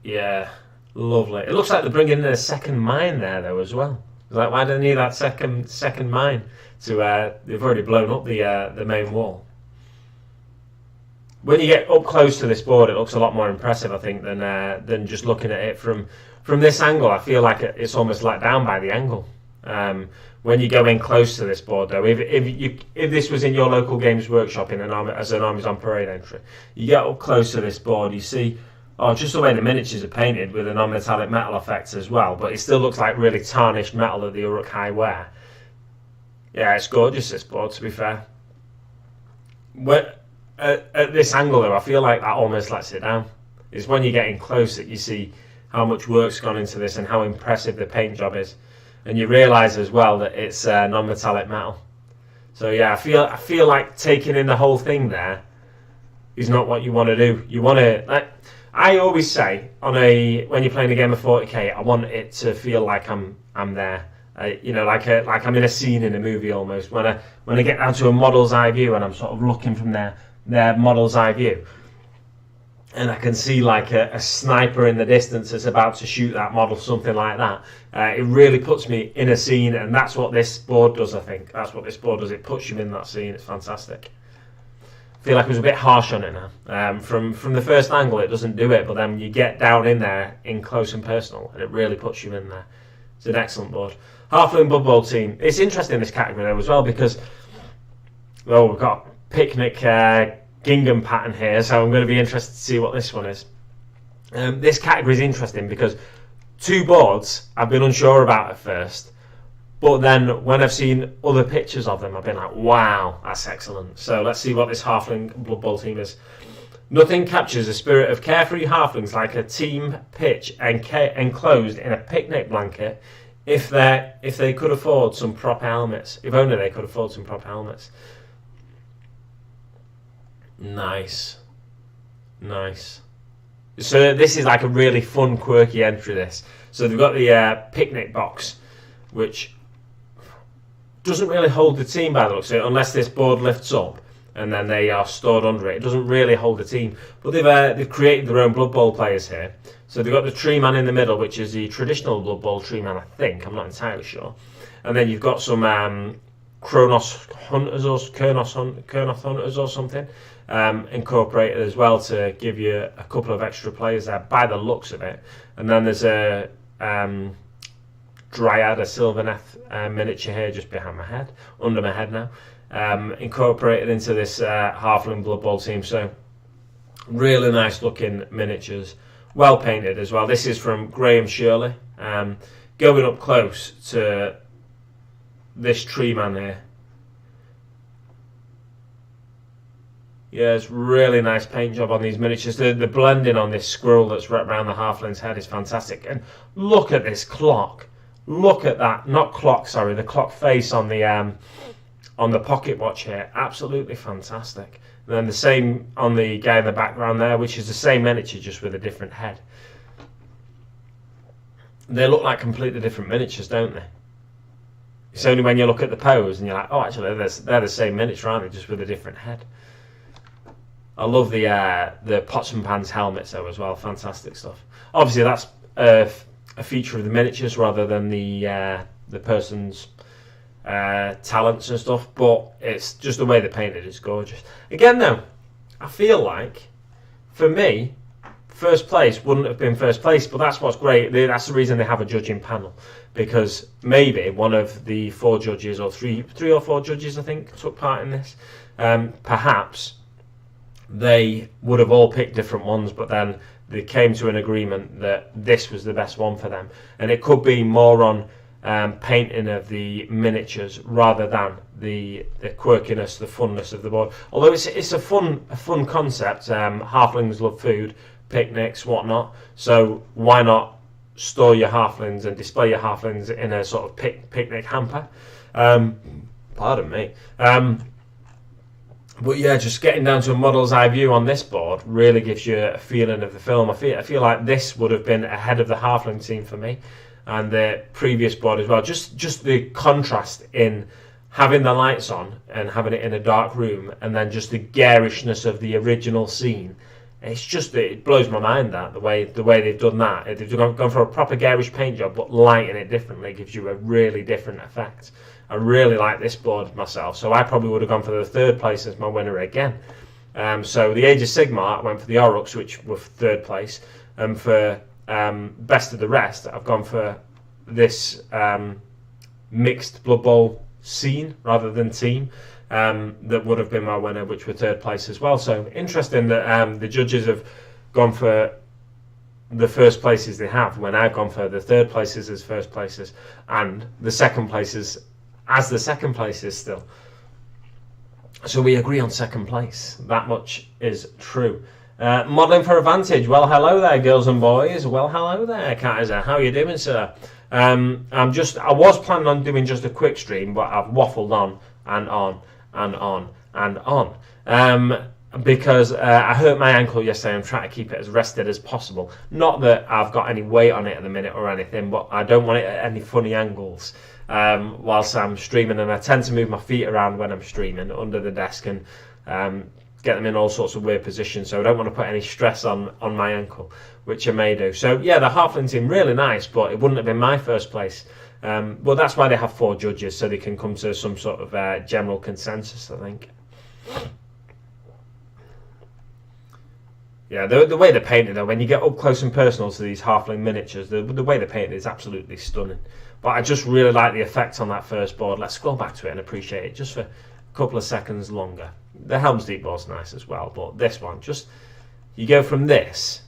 Yeah, lovely. It looks like they're bringing in a second mine there though as well. It's like, why do they need that second mine? They've already blown up the main wall. when you get up close to this board, it looks a lot more impressive, I think, than just looking at it from this angle. I feel like it's almost let down by the angle. When you go in close to this board, though, if this was in your local Games Workshop as an Armies on Parade entry, you get up close to this board, you see, just the way the miniatures are painted with a non-metallic metal effect as well, but it still looks like really tarnished metal that the Uruk-hai wear. Yeah, it's gorgeous, this board, to be fair. At this angle, though, I feel like that almost lets it down. It's when you get in close that you see how much work's gone into this and how impressive the paint job is. And you realise as well that it's non-metallic metal. So yeah, I feel like taking in the whole thing there is not what you want to do. You want to, I always say, when you're playing a game of 40k, I want it to feel like I'm there. Like I'm in a scene in a movie almost. When I get down to a model's eye view and I'm sort of looking from their model's eye view, and I can see like a sniper in the distance that's about to shoot that model, something like that. It really puts me in a scene, and that's what this board does, I think. That's what this board does. It puts you in that scene. It's fantastic. I feel like I was a bit harsh on it now. From the first angle, it doesn't do it, but then you get down in there, in close and personal, and it really puts you in there. It's an excellent board. Halfling Blood Bowl team. It's interesting, this category, though, as well, because, well, we've got picnic gingham pattern here, so I'm going to be interested to see what this one is. This category is interesting because two boards I've been unsure about at first, but then when I've seen other pictures of them, I've been like, wow, that's excellent. So let's see what this Halfling Blood Bowl team is. Nothing captures the spirit of carefree halflings like a team pitch enclosed in a picnic blanket if they could afford some proper helmets. If only they could afford some proper helmets. Nice. So this is like a really fun, quirky entry, this. So they've got the picnic box, which doesn't really hold the team by the looks of it, unless this board lifts up and then they are stored under it. It doesn't really hold the team. But they've created their own Blood Bowl players here. So they've got the tree man in the middle, which is the traditional Blood Bowl tree man, I think. I'm not entirely sure. And then you've got some Kronos hunters or Kurnoth hunters or something incorporated as well to give you a couple of extra players there by the looks of it. And then there's a Dryad, a Sylvaneth miniature here just behind my head, under my head now, incorporated into this Halfling Blood Bowl team. So really nice looking miniatures, well painted as well. This is from Graham Shirley. Going up close to this tree man here. Yeah, it's really nice paint job on these miniatures. The blending on this squirrel that's wrapped around the halfling's head is fantastic. And look at this clock. Look at that. Not clock, sorry. The clock face on the pocket watch here. Absolutely fantastic. And then the same on the guy in the background there, which is the same miniature just with a different head. They look like completely different miniatures, don't they? It's only when you look at the pose and you're like, oh, actually, they're the same miniature, aren't they? Just with a different head. I love the pots and pans helmets though as well. Fantastic stuff. Obviously, that's a feature of the miniatures rather than the person's talents and stuff. But it's just the way they painted it's gorgeous. Again, though, I feel like for me, first place wouldn't have been first place, but that's what's great. That's the reason they have a judging panel, because maybe one of the four judges, or three or four judges, I think, took part in this. Perhaps they would have all picked different ones, but then they came to an agreement that this was the best one for them. And it could be more on painting of the miniatures rather than the quirkiness, the funness of the board. Although it's a fun concept. Halflings love food, picnics, whatnot. So why not store your halflings and display your halflings in a sort of picnic hamper? Pardon me. But yeah, just getting down to a model's eye view on this board really gives you a feeling of the film. I feel like this would have been ahead of the Halfling team for me, and the previous board as well. Just the contrast in having the lights on and having it in a dark room, and then just the garishness of the original scene. It blows my mind that the way they've done that. They've gone for a proper garish paint job, but lighting it differently gives you a really different effect. I really like this board myself, so I probably would have gone for the third place as my winner again. So the Age of Sigmar, I went for the Aurochs, which were third place, and for best of the rest, I've gone for this mixed Blood Bowl scene rather than team. That would have been my winner, which were third place as well. So interesting that the judges have gone for the first places they have, when I've gone for the third places as first places and the second places as the second places still. So we agree on second place. That much is true. Modelling for Advantage. Well, hello there, girls and boys. Well, hello there, Kaiser. How are you doing, sir? I was planning on doing just a quick stream, but I've waffled on and on and on and on. Because I hurt my ankle yesterday. I'm trying to keep it as rested as possible. Not that I've got any weight on it at the minute or anything, but I don't want it at any funny angles whilst I'm streaming. And I tend to move my feet around when I'm streaming under the desk and get them in all sorts of weird positions. So I don't want to put any stress on my ankle, which I may do. So yeah, the Halfling team, really nice, but it wouldn't have been my first place. Well, that's why they have 4 judges, so they can come to some sort of general consensus, I think. Yeah, the way they're painted, though, when you get up close and personal to these Halfling miniatures, the way they're painted is absolutely stunning. But I just really like the effect on that first board. Let's scroll back to it and appreciate it just for a couple of seconds longer. The Helm's Deep board's nice as well, but this one, just, you go from this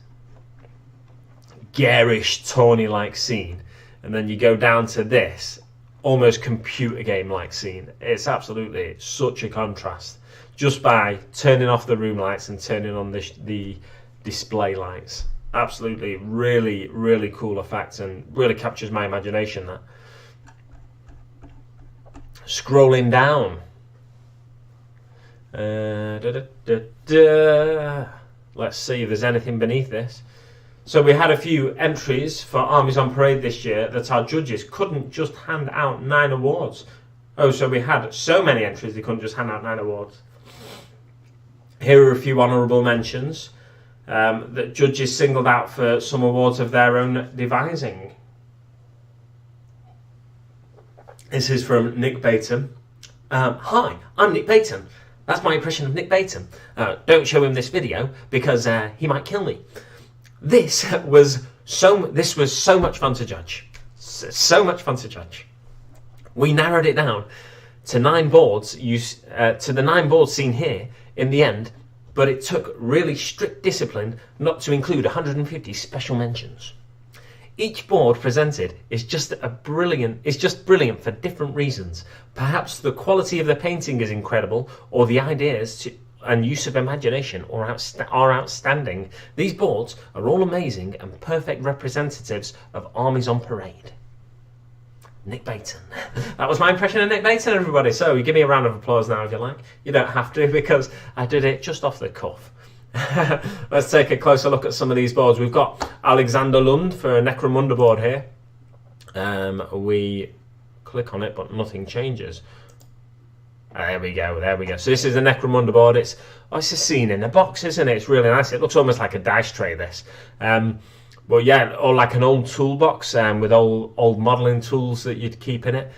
garish, tawny-like scene, and then you go down to this almost computer game-like scene. It's absolutely such a contrast, just by turning off the room lights and turning on the display lights. Absolutely, really, really cool effect, and really captures my imagination, that. Scrolling down. Let's see if there's anything beneath this. So we had a few entries for Armies on Parade this year that our judges couldn't just hand out 9 awards. Oh, so we had so many entries they couldn't just hand out 9 awards. Here are a few honourable mentions that judges singled out for some awards of their own devising. This is from Nick Baton. Hi, I'm Nick Baton. That's my impression of Nick Baton. Don't show him this video because he might kill me. This was so much fun to judge. So much fun to judge. We narrowed it down to 9 boards. To the 9 boards seen here in the end, but it took really strict discipline not to include 150 special mentions. Each board presented is just brilliant for different reasons. Perhaps the quality of the painting is incredible, or the ideas and use of imagination are outstanding. These boards are all amazing and perfect representatives of Armies on Parade. Nick Baton. That was my impression of Nick Baton, everybody. So you give me a round of applause now if you like. You don't have to, because I did it just off the cuff. Let's take a closer look at some of these boards. We've got Alexander Lund for a Necromunda board here. We click on it, but nothing changes. There we go. So this is the Necromunda board. It's a scene in a box, isn't it? It's really nice. It looks almost like a dice tray, this. Well, yeah, or like an old toolbox with old modelling tools that you'd keep in it.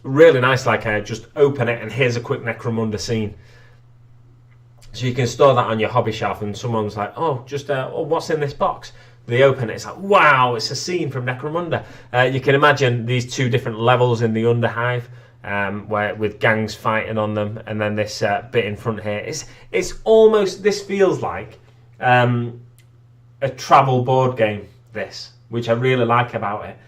Really nice, like just open it and here's a quick Necromunda scene. So you can store that on your hobby shelf, and someone's like, oh, what's in this box? They open it, it's like, wow, it's a scene from Necromunda. You can imagine these 2 different levels in the Underhive, where with gangs fighting on them, and then this bit in front here. It's almost, this feels like a travel board game, this, which I really like about it.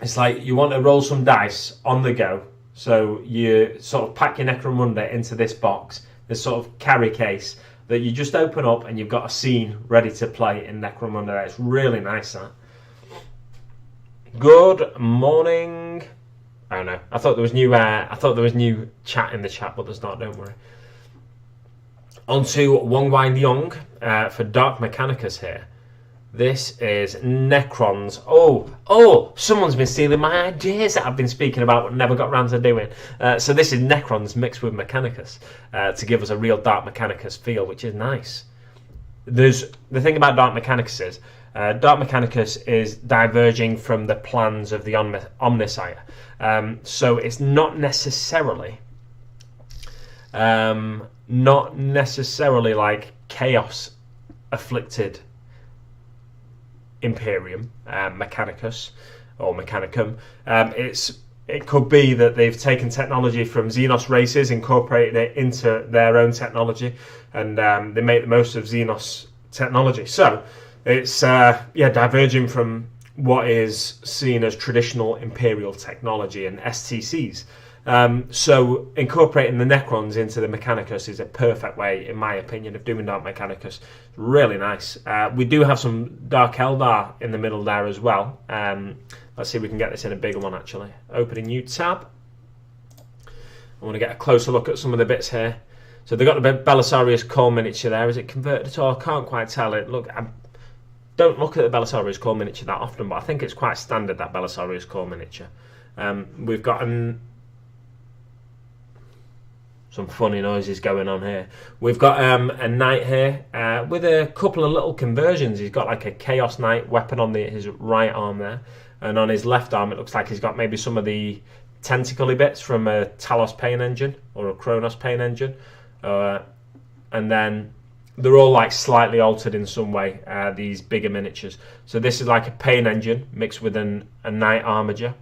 It's like you want to roll some dice on the go, so you sort of pack your Necromunda into this box, this sort of carry case that you just open up, and you've got a scene ready to play in Necromunda. It's really nice, that. Good morning. I don't know. I thought there was new chat in the chat, but there's not. Don't worry. On to Wong Wine Yong for Dark Mechanicus here. This is Necrons. Oh, someone's been stealing my ideas that I've been speaking about but never got around to doing. So this is Necrons mixed with Mechanicus to give us a real Dark Mechanicus feel, which is nice. The thing about Dark Mechanicus is Dark Mechanicus is diverging from the plans of the Omnissiah. So it's not necessarily not necessarily like chaos afflicted Imperium, Mechanicus or Mechanicum. It could be that they've taken technology from Xenos races, incorporated it into their own technology, and they make the most of Xenos technology. So it's diverging from what is seen as traditional Imperial technology and STCs. So incorporating the Necrons into the Mechanicus is a perfect way, in my opinion, of doing Dark Mechanicus. Really nice. We do have some Dark Eldar in the middle there as well. Let's see if we can get this in a bigger one, actually. Opening new tab. I want to get a closer look at some of the bits here. So they've got the Belisarius Core miniature there. Is it converted at all? I can't quite tell it. Look, I don't look at the Belisarius Core miniature that often, but I think it's quite standard, that Belisarius Core miniature. We've got some funny noises going on here. We've got a knight here with a couple of little conversions. He's got like a Chaos Knight weapon on his right arm there, and on his left arm it looks like he's got maybe some of the tentacly bits from a Talos Pain Engine or a Kronos Pain Engine, and then they're all like slightly altered in some way, these bigger miniatures. So this is like a Pain Engine mixed with a Knight Armature.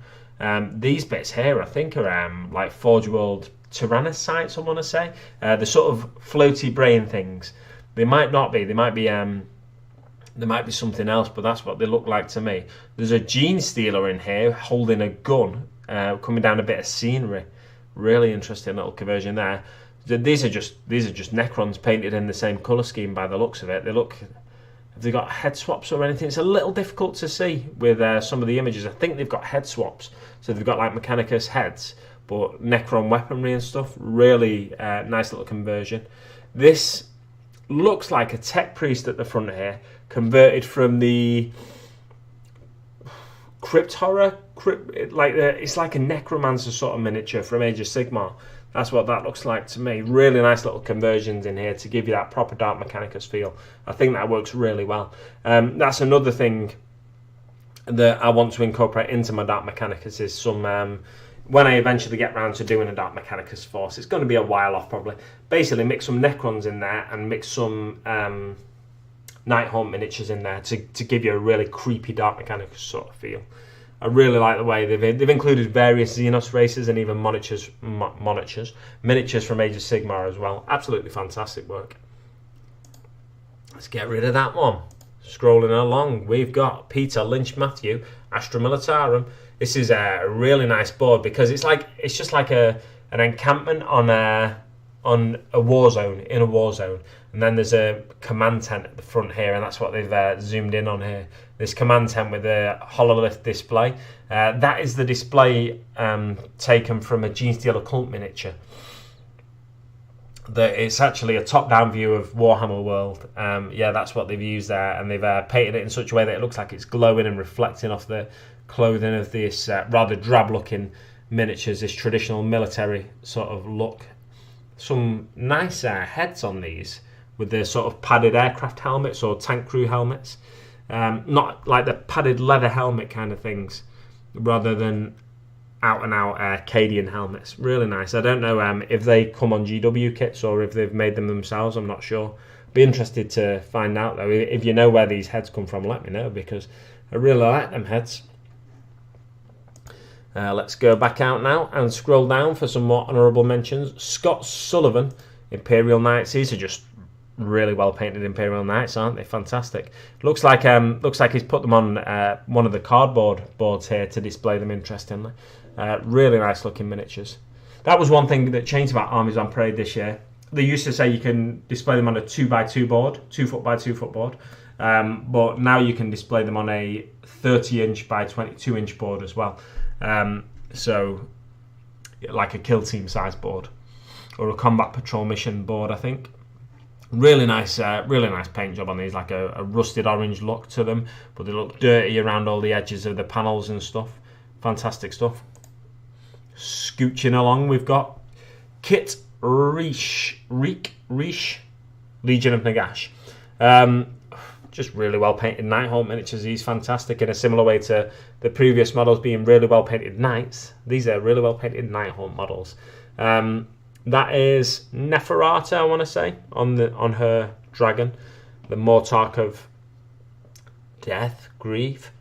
These bits here I think are like Forge World Tyrannocytes, I want to say. The sort of floaty brain things. They might not be. They might be something else, but that's what they look like to me. There's a Gene Stealer in here holding a gun, coming down a bit of scenery. Really interesting little conversion there. These are just Necrons painted in the same colour scheme by the looks of it. Have they got head swaps or anything? It's a little difficult to see with some of the images. I think they've got head swaps. So they've got like Mechanicus heads, but Necron weaponry and stuff. Really nice little conversion. This looks like a Tech Priest at the front here, converted from the Crypt Horror. It's like a Necromancer sort of miniature from Age of Sigmar. That's what that looks like to me. Really nice little conversions in here to give you that proper Dark Mechanicus feel. I think that works really well. That's another thing that I want to incorporate into my Dark Mechanicus is some... when I eventually get round to doing a Dark Mechanicus force, it's going to be a while off probably. Basically mix some Necrons in there and mix some Nighthaunt miniatures in there to give you a really creepy Dark Mechanicus sort of feel. I really like the way they've included various Xenos races and even miniatures from Age of Sigmar as well. Absolutely fantastic work. Let's get rid of that one. Scrolling along, we've got Peter Lynch Matthew, Astra Militarum. This is a really nice board because it's just like an encampment on a war zone, in a war zone, and then there's a command tent at the front here, and that's what they've zoomed in on here. This command tent with a hololith display. That is the display taken from a Gene Stealer Cult miniature. It's actually a top-down view of Warhammer World. That's what they've used there, and they've painted it in such a way that it looks like it's glowing and reflecting off the clothing of this rather drab-looking miniatures, this traditional military sort of look. Some nice heads on these with the sort of padded aircraft helmets or tank crew helmets. Not like the padded leather helmet kind of things, rather than out-and-out Cadian helmets. Really nice. I don't know if they come on GW kits or if they've made them themselves. I'm not sure. Be interested to find out, though. If you know where these heads come from, let me know, because I really like them heads. Let's go back out now and scroll down for some more honourable mentions. Scott Sullivan, Imperial Knights. These are just really well painted Imperial Knights, aren't they? Fantastic. Looks like he's put them on one of the cardboard boards here to display them interestingly. Really nice looking miniatures. That was one thing that changed about Armies on Parade this year. They used to say you can display them on a 2x2 board, 2 foot by 2 foot board, but now you can display them on a 30-inch by 22-inch board as well. So like a kill team size board or a combat patrol mission board, I think. Really nice paint job on these, like a rusted orange look to them, but they look dirty around all the edges of the panels and stuff. Fantastic stuff. Scooching along, we've got Kit Reich, Legion of Nagash. Just really well painted Nighthaunt miniatures. He's fantastic in a similar way to the previous models being really well painted Knights. These are really well painted Nighthaunt models. That is Neferata, I want to say, on her dragon, the Mortarch of death, grief.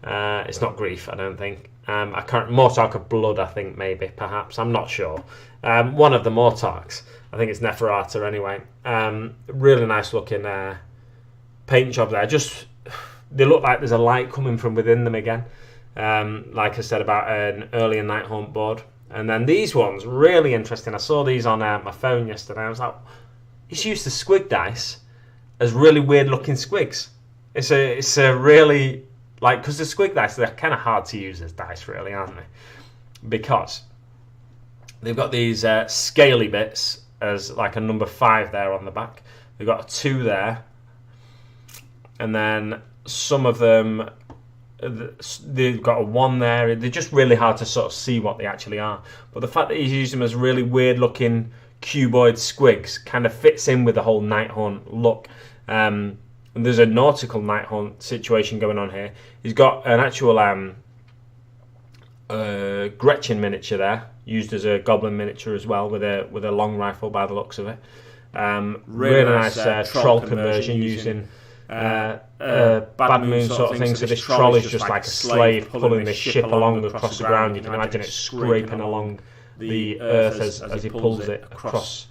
It's not grief, I don't think. I can't. Mortarch of blood, I think, maybe, perhaps. I'm not sure. One of the Mortarchs. I think it's Neferata anyway. Really nice looking paint job there. They look like there's a light coming from within them again. Like I said about an earlier Nighthaunt board. And then these ones, really interesting. I saw these on my phone yesterday. I was like, it's used the squig dice as really weird looking squigs. It's a really, like, because the squig dice, they're kind of hard to use as dice, really, aren't they? Because they've got these scaly bits as like a number 5 there on the back. They've got a 2 there. And then some of them, they've got a 1 there. They're just really hard to sort of see what they actually are. But the fact that he's used them as really weird looking cuboid squigs kind of fits in with the whole Nighthaunt look. And there's a nautical Nighthaunt situation going on here. He's got an actual Gretchen miniature there, used as a goblin miniature as well, with a long rifle by the looks of it. Really nice troll conversion using Bad Moon sort of thing. So this troll is just like a slave pulling this ship along across the ground. You can imagine it scraping along the earth as he pulls it across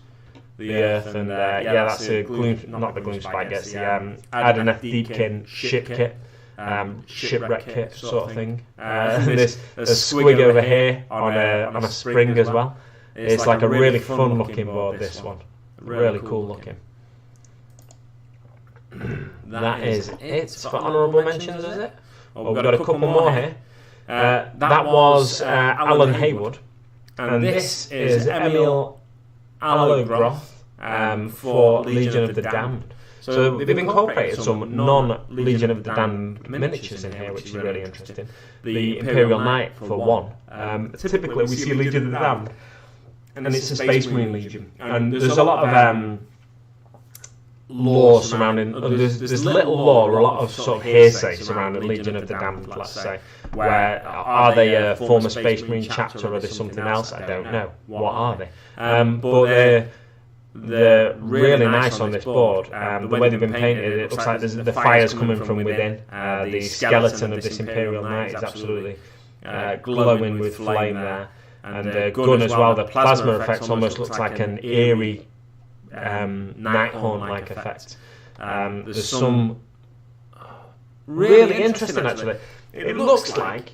the earth. And that's a gloom, not the gloom spike, it's the Adeneth Deepkin ship kit, shipwreck kit sort of thing. And there's a squig over here on a spring as well. It's like a really fun looking board, this one. Really cool looking. That is it for honourable mentions, is it? Well, we've got a couple more here. That was Alan Haywood, and this is Emil Allogroth for Legion of the Damned. So they've incorporated some non-Legion of the Damned miniatures in here, which is really interesting. The Imperial Knight for one. Typically we see Legion of the Damned, and it's a Space Marine Legion, and there's a lot of lore surrounding. There's little lore, a lot of sort of hearsay surrounding Legion of the Damned, let's say. Where are they a former Space Marine chapter, or are they something else? I don't know. What are they? But they're really nice on this board. The way they've been painted, it looks like the fire's coming from within. The skeleton of this Imperial Knight is absolutely glowing with flame there. And the gun as well, the plasma effect almost looks like an eerie Nighthaunt-like effect. There's some really interesting, actually. It looks like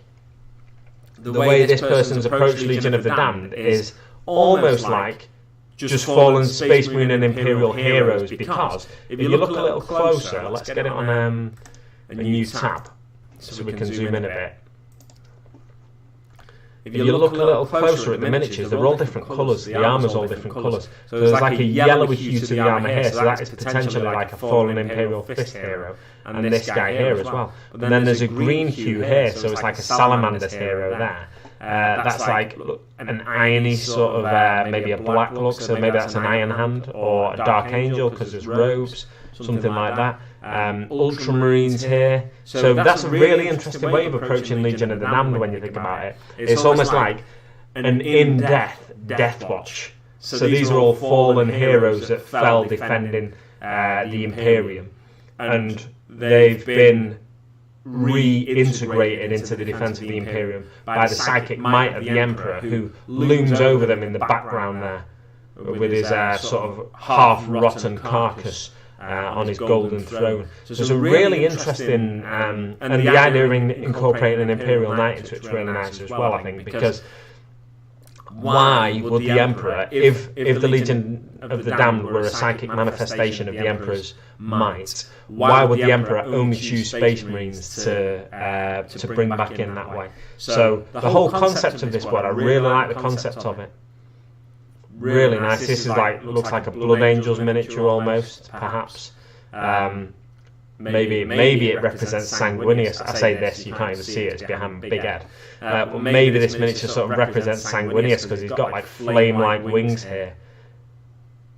the way this person's approached Legion of the Damned is almost like just fallen Space Marine and Imperial heroes, because if you look a little closer, let's get it on a new tab so we can zoom in a bit. If you look a little closer at the miniatures, they're all different colours. The armour's all different colours. So there's like a yellowy hue to the armour here, so that is potentially like a fallen Imperial Fist hero. And this guy here as well. But then there's a green hue here, so it's like a Salamander's hero there. That's like an irony sort of, maybe a black look, so maybe that's an Iron Hand or a Dark Angel because there's robes, something like that. Ultramarines here. So that's a really interesting way of approaching Legion of the Damned when you think about it. It's almost like an in-death Death Watch. So these are all fallen heroes that fell defending the Imperium. And they've been reintegrated into the defence of the Imperium by the psychic might of the Emperor, who looms over them in the background there with his sort of half-rotten carcass on his golden throne. So it's a really interesting, and the idea of incorporating an Imperial Knight into it's really nice as well, I think, because why would the Emperor, if the Legion of the Damned were a psychic manifestation of the Emperor's might, why would the Emperor only choose Space Marines to bring back in that way? So the whole concept of this board, I really like the concept of it. Really nice. This is like, looks like a Blood Angels miniature almost, perhaps. Maybe it represents Sanguinius. I say this, you can't even see it, it's behind Big Ed. But maybe this miniature sort of represents Sanguinius because he's got like flame-like wings here.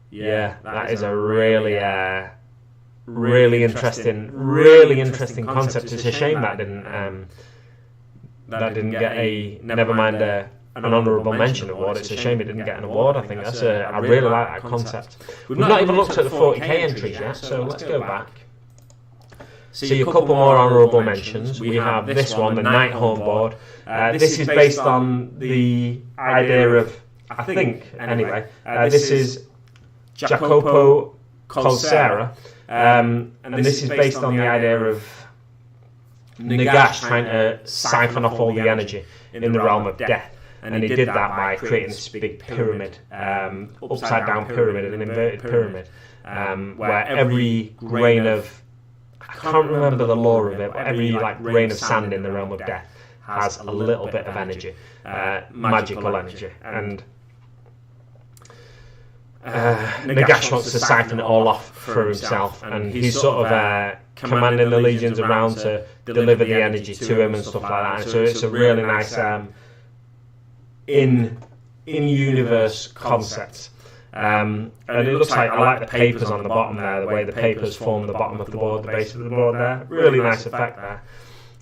Yeah, that is a really interesting concept. It's a shame that didn't get a, never mind an honourable mention award. It's a shame it didn't get an award. I think I really like that concept. We've not even looked at the 40k entries yet, so let's go back. See a couple more honourable mentions. We have this one, the Nighthorn board. This is based on the idea of, I think, anyway, this is Jacopo Colsera, and this is based on the idea of Nagash trying to siphon off all the energy in the realm of death. And he did that by creating this big pyramid, upside down pyramid, an inverted pyramid, where every grain of, I can't remember the lore of it, but every grain of sand in the realm of death has a little bit of energy, magical energy, and Nagash wants to siphon it all off for himself, and he's sort of commanding the legions around to deliver the energy to him and stuff like that. And so it's a really nice in-universe concept. And it looks like, I like the papers on the bottom there, the way the papers form the bottom of the board, the base of the board there. Really nice effect there.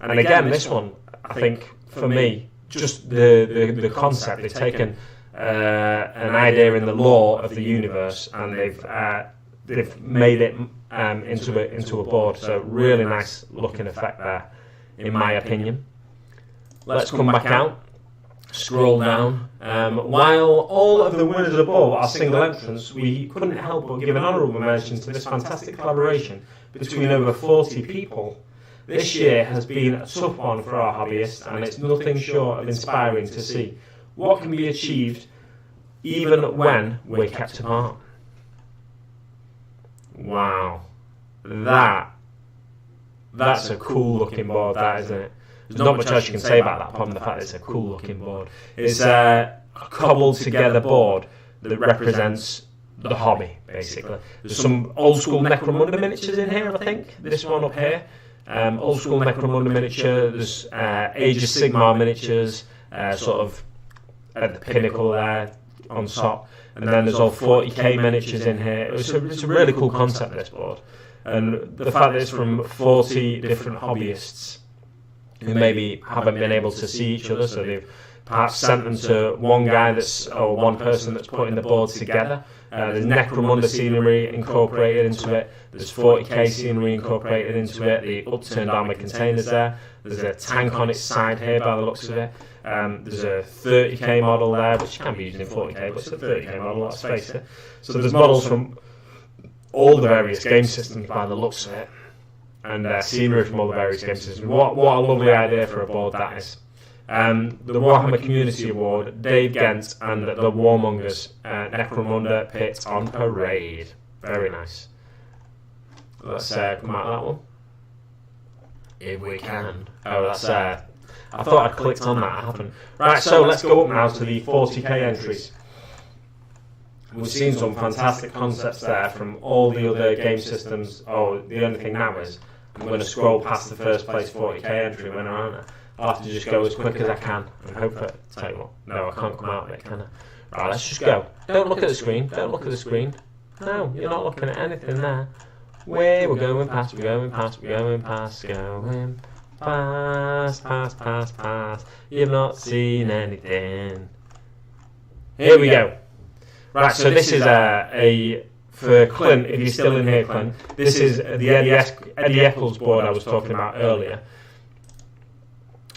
And again, this one, I think, for me, just the concept, they've taken an idea in the lore of the universe and they've made it into a board. So really nice looking effect there, in my opinion. Let's come back out. Scroll down. While all of the winners above are single entrants, we couldn't help but give an honourable mention to this fantastic collaboration between over 40 people. This year has been a tough one for our hobbyists, and it's nothing short of inspiring to see what can be achieved even when we're kept apart. Wow. That's a cool looking board, that, isn't it? There's not much else you can say about that apart from the fact that it's a cool looking board. It's a cobbled together board that represents the hobby, basically. There's some old school Necromunda miniatures in here, I think. This one up here. Old school Necromunda miniature. There's Age of Sigmar miniatures, sort of at the pinnacle there on top. And then there's all 40k miniatures in here. It's a really cool concept, this board. And the fact that it's from 40 different hobbyists who maybe haven't been able to see each other, so they've perhaps sent them to one guy or one person that's putting the board together. There's Necromunda scenery incorporated into it. There's 40k scenery incorporated into it. The upturned armoured containers there. There's a tank on its side here by the looks of it. There's a 30k model there, which can be used in 40k, but it's a 30k model, let's face it. So there's models from all the various game systems by the looks of it, and scenery from all the various game systems. What a lovely idea for a board that is. The Warhammer Community Award, Dave Gent and the Warmongers, Necromunda Pit on Parade. Very nice. Let's come out of that one. If we can. Oh, that's I thought I'd clicked on that, I haven't. Right, so let's go up now to the 40k entries. We've seen some fantastic concepts there from all the other game systems. Oh, the only thing now is I'm going to scroll past the first place 40k entry winner, aren't I? I'll have to just go as quick as I can and hope that. Tell you what, no, I can't come out of it, can I? Right, let's just go. Don't look at the screen. Don't look at the screen. No, you're not looking at anything there. We're going past. We're going past. We're going past. Going past. Past. You've not seen anything. Here we go. Right, so this is for Clint, if you're still in here, Clint, this is the Eddie Eccles board I was talking about earlier.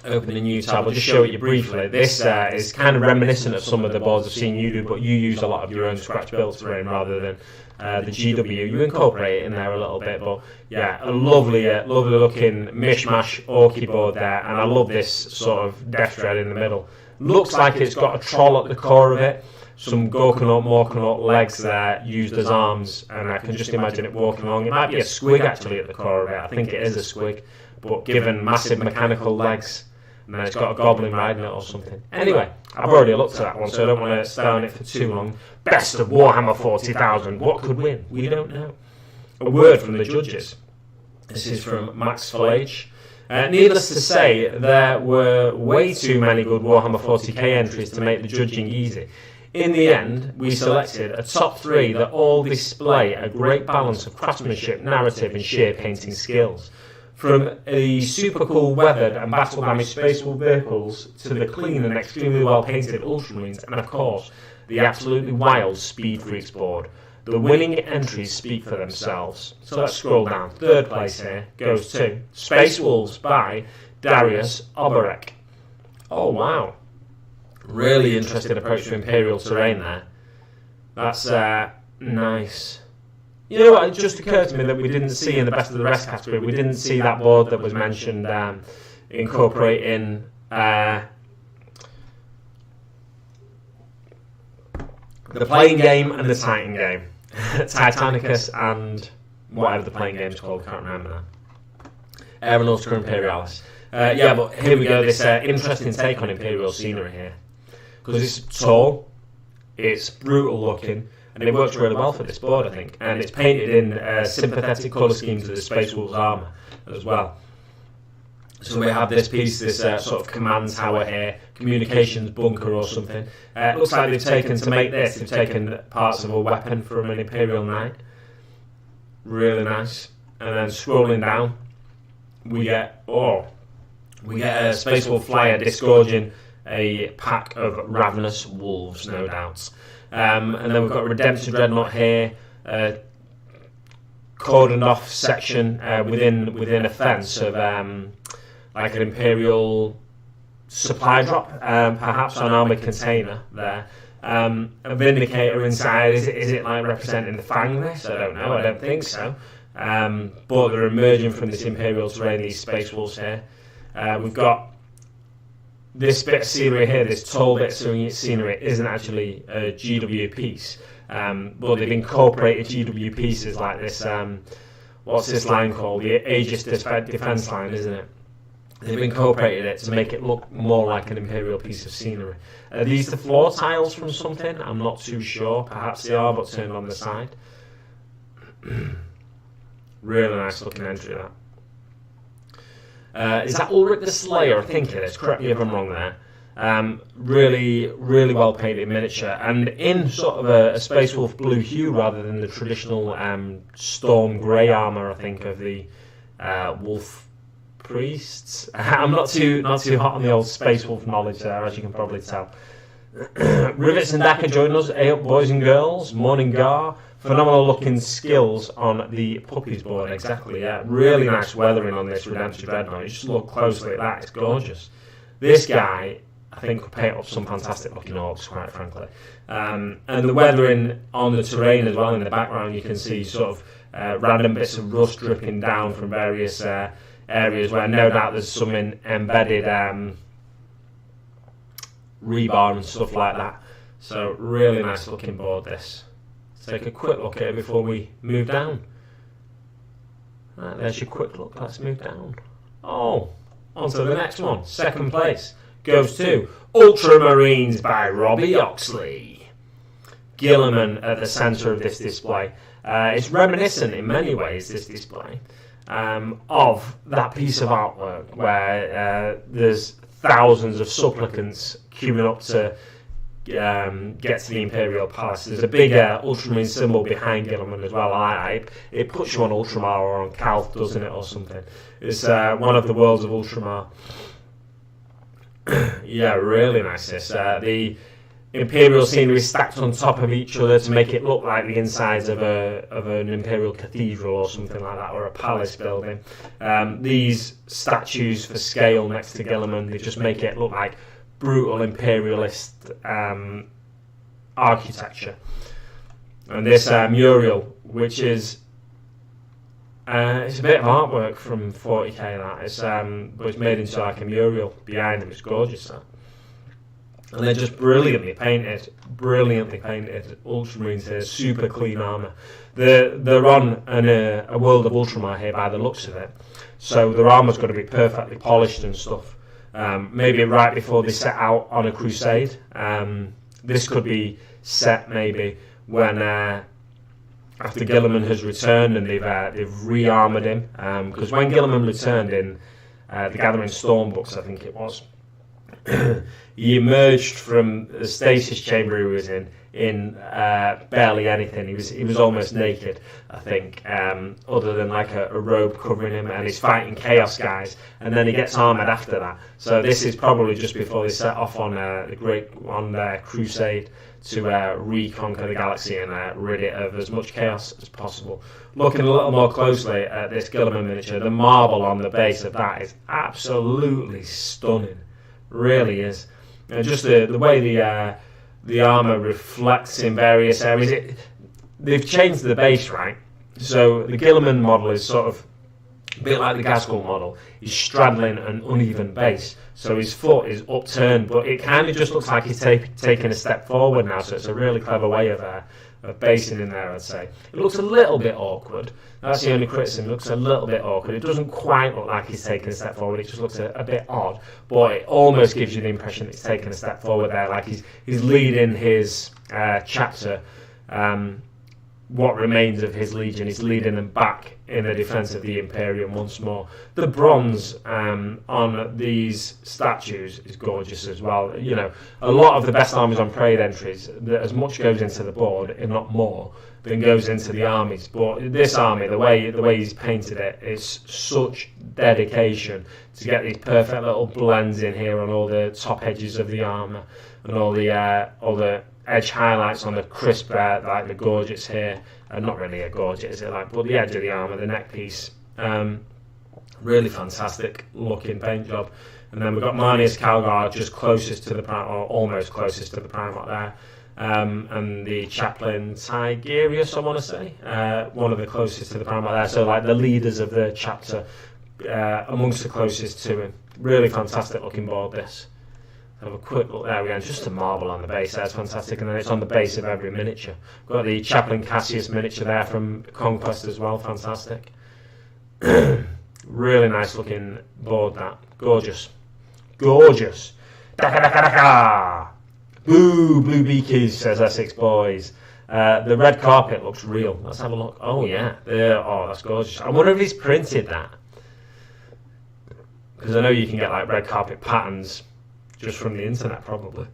Open a new tab, I'll just show it you briefly. This is kind of reminiscent of some of the boards I've seen you do, but you use a lot of your own scratch-built terrain rather than the GW. You incorporate it in there a little bit, but yeah, a lovely looking mishmash orky board there, and I love this sort of death dread in the middle. Looks like it's got a troll at the core of it. Some Gorkanaut, Morkanaut legs there used as arms, and I can just imagine it walking along. It might be a squig actually at the core of it. I think it is a squig, but given massive mechanical legs, and then it's got a goblin riding it or something. Anyway, I've already looked at that one, so I don't want to stay on it for too long. Best of Warhammer 40,000. What could win? We don't know. A word from the judges. This is from Max Flage. Needless to say, there were way too many good Warhammer 40k entries to make the judging easy. In the end, we selected a top 3 that all display a great balance of craftsmanship, narrative and sheer painting skills. From the super cool weathered and battle damaged Space Wolf vehicles to the clean and extremely well painted Ultramarines, and of course, the absolutely wild Speed Freaks board. The winning entries speak for themselves. So let's scroll down. Third place here goes to Space Wolves by Darius Oberek. Oh wow. Really interesting approach to Imperial terrain there. That's nice. You know what, it just occurred to me that we didn't see in the best of the rest category, we didn't see that board that was mentioned incorporating the playing game and the Titan game. Titanicus and whatever the playing game's called, I can't remember that. Aeronautica Imperialis. Yeah, but here we go, this interesting take on Imperial scenery here. Because it's tall, it's brutal looking, and it works really well for this board, I think. And it's painted in a sympathetic colour scheme to the Space Wolves armour as well. So we have this piece, this sort of command tower here, communications bunker or something. It looks like they've taken, to make this, they've taken parts of a weapon from an Imperial Knight. Really nice. And then scrolling down, we get a Space Wolf flyer disgorging a pack of ravenous wolves, no doubt. And then we've got a Redemption Dreadnought here, cordoned off section within a fence of like an Imperial supply drop, perhaps an armoured container there. A Vindicator inside, is it like representing the Fang this? I don't know, I don't think so. But they're emerging from this Imperial terrain, these Space Wolves here. We've got this bit of scenery here, this tall bit of scenery isn't actually a GW piece, but they've incorporated GW pieces like this, what's this line called? The Aegis Defence Line, isn't it? They've incorporated it to make it look more like an Imperial piece of scenery. Are these the floor tiles from something? I'm not too sure. Perhaps they are, but turned on the side. Really nice looking entry, that. Is that Ulrich the Slayer? I think it is. Correct me if I'm wrong there. Really, really well painted miniature, and in sort of a Space Wolf blue hue rather than the traditional storm grey armour, I think, of the Wolf Priests. I'm not too hot on the old Space Wolf knowledge there, as you can probably tell. Rivets and Daka join us. Hey up, boys and girls. Morning Gar. Phenomenal looking skills on the Puppies board, exactly, yeah. Really nice weathering on this Redemption Dreadnought. You just look closely at that, it's gorgeous. This guy, I think, could paint up some fantastic looking orcs, quite frankly. And the weathering on the terrain as well, in the background, you can see sort of random bits of rust dripping down from various areas where no doubt there's some embedded rebar and stuff like that. So, really nice looking board, this. Take a quick look at it before we move down. Right, there's your quick look. Let's move down. Oh, on to the next one. Second place goes to Ultramarines by Robbie Oxley. Gilliman at the centre of this display. It's reminiscent in many ways, this display, of that piece of artwork where there's thousands of supplicants queuing up to get to the Imperial Palace. There's a big Ultramarine symbol behind Gilliman as well. It puts you on Ultramar or on Calth, doesn't it, or something. It's one of the worlds of Ultramar. Yeah, really nice this. The Imperial scenery stacked on top of each other to make it look like the insides of an Imperial cathedral or something like that, or a palace building. These statues for scale next to Gilliman, they just make it look like brutal imperialist architecture. And this mural, which is it's a bit of artwork from 40k, that but it's made into like a mural behind them. It's gorgeous, that. And they're just brilliantly painted Ultramarines here, super clean armour. They're on a world of Ultramar here by the looks of it, so their armour's got to be perfectly polished and stuff. Maybe right before they set out on a crusade. This could be set maybe when after Gilliman has returned and they've re-armoured him. Because when Gilliman returned in the Gathering Storm books, I think it was, He emerged from the stasis chamber he was in barely anything. He was almost naked, I think, other than like a robe covering him, and he's fighting Chaos guys, and then he gets armored after that. So this is probably just before they set off on their crusade to reconquer the galaxy and rid it of as much chaos as possible. Looking a little more closely at this Guilliman miniature, the marble on the base of that is absolutely stunning. Really is. And just the way the armour reflects in various areas. They've changed the base, right? So the Guilliman model is sort of a bit like the Ghazghkull model. He's straddling an uneven base. So his foot is upturned, but it kind of just looks like he's taking a step forward now. So it's a really clever way of basing in there, I'd say. It looks a little bit awkward. That's the only criticism. It looks a little bit awkward. It doesn't quite look like he's taking a step forward. It just looks a bit odd. But it almost gives you the impression that he's taking a step forward there, like he's leading his chapter, what remains of his legion. He's leading them back in the defence of the Imperium once more. The bronze on these statues is gorgeous as well. You know, a lot of the best armies on parade entries, as much goes into the board, if not more, than goes into the armies. But this army, the way he's painted it, it's such dedication to get these perfect little blends in here on all the top edges of the armour and all the edge highlights on the crisp, like the gorgets here. Not really a gorget, is it? Like, but the edge of the armour, the neck piece, really fantastic looking paint job. And then we've got Marneus Calgar just closest to the Primarch, or almost closest to the Primarch there. And the Chaplain Tigerius, I want to say, one of the closest to the Primarch there. So like the leaders of the chapter, amongst the closest to him. Really fantastic looking board, this. Have a quick look there again, just a marble on the base, that's fantastic, and then it's on the base of every miniature. Got the Chaplain Cassius miniature there from Conquest as well, fantastic. Really nice looking board, that. Gorgeous. Gorgeous. Daka daka daka! Boo, blue beakies, says Essex Boys. The red carpet looks real. Let's have a look. Oh yeah, oh that's gorgeous. I wonder if he's printed that. Because I know you can get like red carpet patterns just from the internet, probably.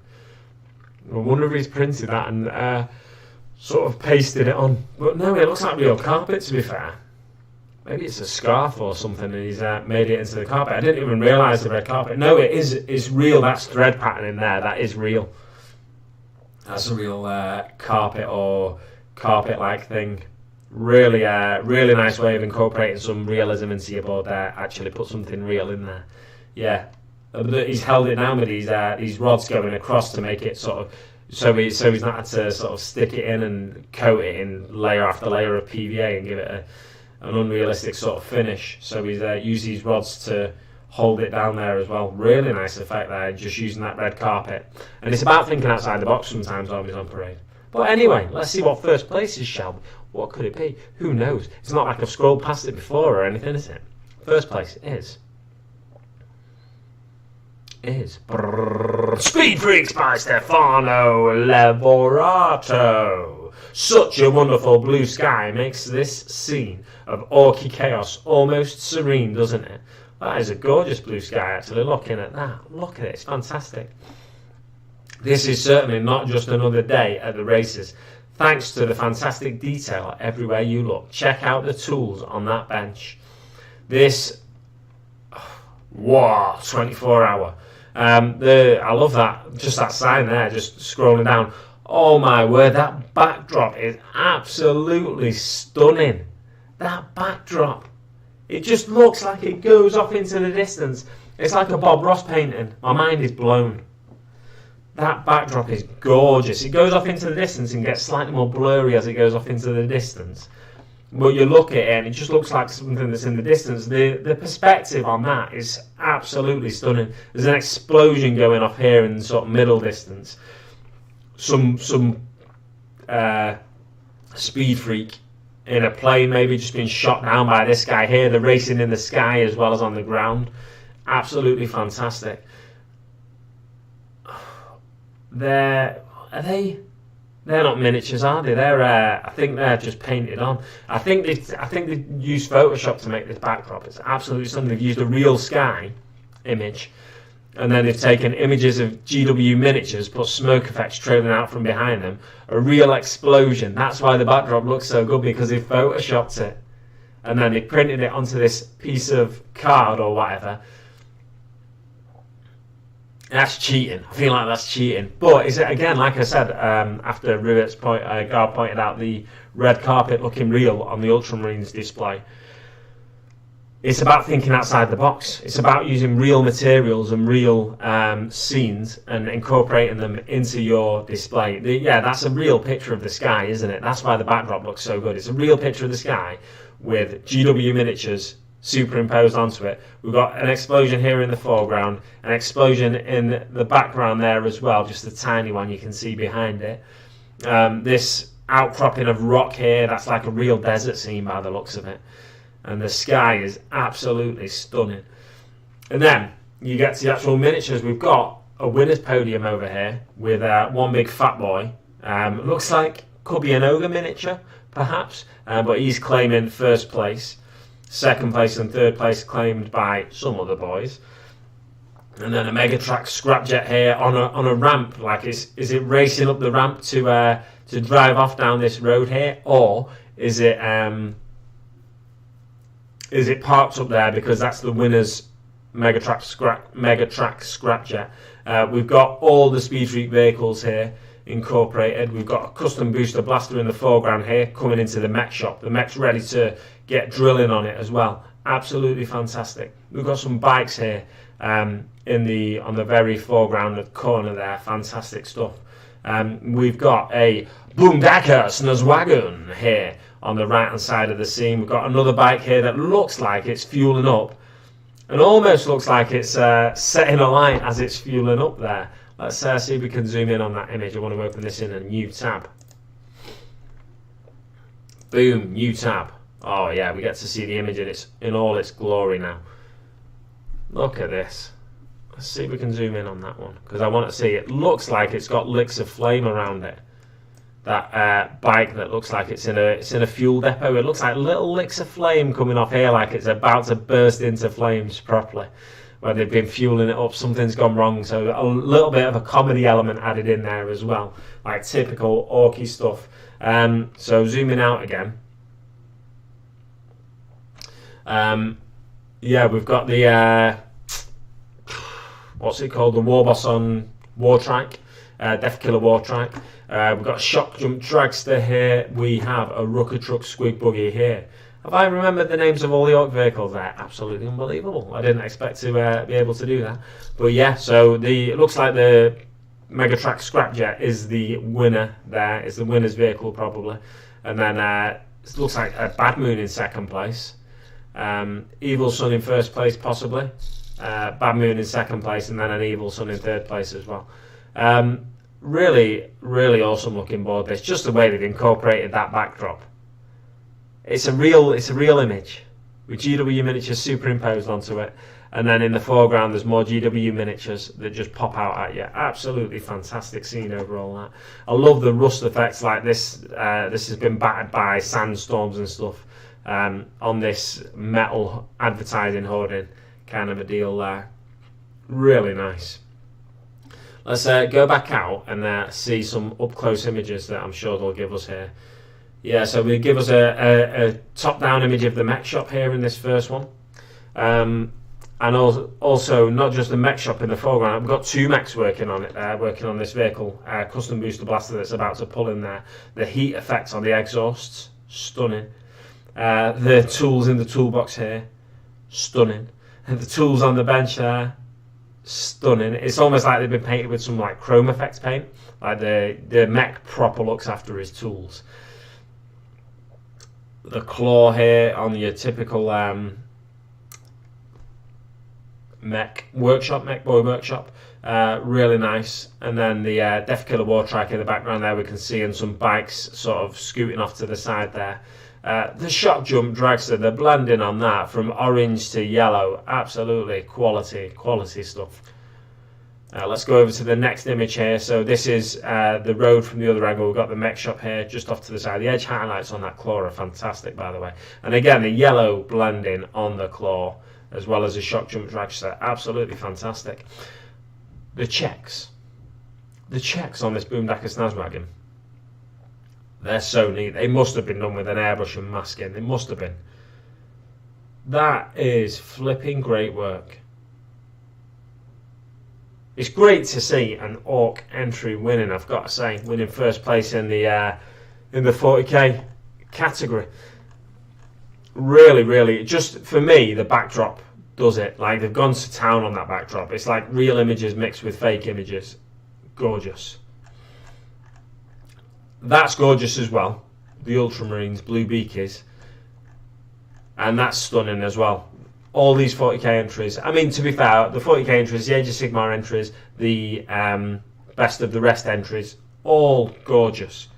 I wonder if he's printed that and sort of pasted it on. But no, it looks like real carpet, to be fair. Maybe it's a scarf or something and he's made it into the carpet. I didn't even realise the red carpet. No, it's real. That's thread pattern in there. That is real. That's a real carpet or carpet-like thing. Really, really nice way of incorporating some realism into your board there. Actually put something real in there. Yeah. He's held it down with these rods going across to make it sort of so he's not had to sort of stick it in and coat it in layer after layer of PVA and give it an unrealistic sort of finish. So he's used these rods to hold it down there as well. Really nice effect there, just using that red carpet. And it's about thinking outside the box sometimes, Armies on Parade. But anyway, let's see what first place is, shall we? What could it be? Who knows? It's not like I've scrolled past it before or anything, is it? First place is Speed Freaks by Stefano Lavorato. Such a wonderful blue sky makes this scene of Orky chaos almost serene, doesn't it? That is a gorgeous blue sky, actually, looking at that. Look at it, it's fantastic. This is certainly not just another day at the races. Thanks to the fantastic detail everywhere you look. Check out the tools on that bench. This, wow, 24-hour. I love that, just that sign there, just scrolling down. Oh my word, that backdrop is absolutely stunning. That backdrop, it just looks like it goes off into the distance. It's like a Bob Ross painting. My mind is blown. That backdrop is gorgeous. It goes off into the distance and gets slightly more blurry as it goes off into the distance. But you look at it and it just looks like something that's in the distance. The perspective on that is absolutely stunning. There's an explosion going off here in sort of middle distance. Some speed freak in a plane maybe just being shot down by this guy here. They're racing in the sky as well as on the ground. Absolutely fantastic. They're not miniatures, are they? I think they're just painted on. I think they used Photoshop to make this backdrop. It's absolutely something. They've used a real sky image And then they've taken images of GW miniatures, put smoke effects trailing out from behind them, a real explosion. That's why the backdrop looks so good, because they photoshopped it. And then they printed it onto this piece of card or whatever. That's cheating. I feel like that's cheating. But is it, again, like I said, after Gar pointed out the red carpet looking real on the Ultramarines display, it's about thinking outside the box. It's about using real materials and real scenes and incorporating them into your display. Yeah, that's a real picture of the sky, isn't it? That's why the backdrop looks so good. It's a real picture of the sky with GW miniatures superimposed onto it. We've got an explosion here in the foreground, an explosion in the background there as well, just a tiny one you can see behind it. This outcropping of rock here, that's like a real desert scene by the looks of it. And the sky is absolutely stunning. And then you get to the actual miniatures. We've got a winner's podium over here with one big fat boy. Looks like could be an ogre miniature, perhaps, but he's claiming first place. Second place and third place claimed by some other boys. And then a Megatrack scrapjet here on a ramp. Like, is it racing up the ramp to drive off down this road here, or is it parked up there because that's the winner's Megatrack scrapjet? We've got all the Speed Freak vehicles here incorporated. We've got a custom booster blaster in the foreground here coming into the mech shop. The mech's ready to get drilling on it as well. Absolutely fantastic. We've got some bikes here on the very foreground of the corner there. Fantastic stuff. We've got a Boomdacker Snazwagon here on the right hand side of the scene. We've got another bike here that looks like it's fueling up and almost looks like it's setting a light as it's fueling up there. Let's see if we can zoom in on that image. I want to open this in a new tab. Boom, new tab. Oh yeah, we get to see the image in all its glory now. Look at this. Let's see if we can zoom in on that one, because I want to see. It looks like it's got licks of flame around it. That bike that looks like it's in a fuel depot. It looks like little licks of flame coming off here, like it's about to burst into flames properly. Where they've been fueling it up, something's gone wrong. So a little bit of a comedy element added in there as well, like typical Orky stuff. So zooming out again. Yeah, we've got the what's it called? The Warboss on Wartrike, Death Killer Wartrike. We've got a Shock Jump Dragster here. We have a Rucker Truck Squig Buggy here. Have I remembered the names of all the Orc vehicles there? Absolutely unbelievable. I didn't expect to be able to do that. But yeah, so it looks like the Megatrack Scrapjet is the winner there. It's the winner's vehicle probably. And then it looks like a Bad Moon in second place. Evil Sun in first place possibly. Bad Moon in second place, and then an Evil Sun in third place as well. Really, really awesome looking board. It's just the way they've incorporated that backdrop. It's a real image with GW miniatures superimposed onto it, and then in the foreground there's more GW miniatures that just pop out at you. Absolutely fantastic scene overall. That I love the rust effects like this. This has been battered by sandstorms and stuff on this metal advertising hoarding kind of a deal there. Really nice. Let's go back out and see some up close images that I'm sure they'll give us here. Yeah, so we give us a top-down image of the mech shop here in this first one. And also not just the mech shop in the foreground. We've got two mechs working on it, working on this vehicle. Custom booster blaster that's about to pull in there. The heat effects on the exhausts, stunning. The tools in the toolbox here, stunning. And the tools on the bench there, stunning. It's almost like they've been painted with some like chrome effects paint. Like the mech proper looks after his tools. The claw here on your typical mech boy workshop, really nice. And then the Death Killer Wartrike in the background there we can see, and some bikes sort of scooting off to the side there. The Shock Jump Dragster, the blending on that from orange to yellow, absolutely quality stuff. Let's go over to the next image here. So this is the road from the other angle. We've got the mech shop here just off to the side. The edge highlights on that claw are fantastic, by the way. And again, the yellow blending on the claw as well as the Shock Jump Dragster, absolutely fantastic. the checks on this Boomdacker Snazwagon, they're so neat. They must have been done with an airbrush and masking. They must have been. That is flipping great work. It's great to see an Orc entry winning, I've got to say, winning first place in the 40k category. Really, really, just for me, the backdrop does it. Like, they've gone to town on that backdrop. It's like real images mixed with fake images. Gorgeous. That's gorgeous as well. The Ultramarines, Blue Beakies. And that's stunning as well. All these 40k entries. I mean, to be fair, the 40k entries, the Age of Sigmar entries, the Best of the Rest entries, all gorgeous.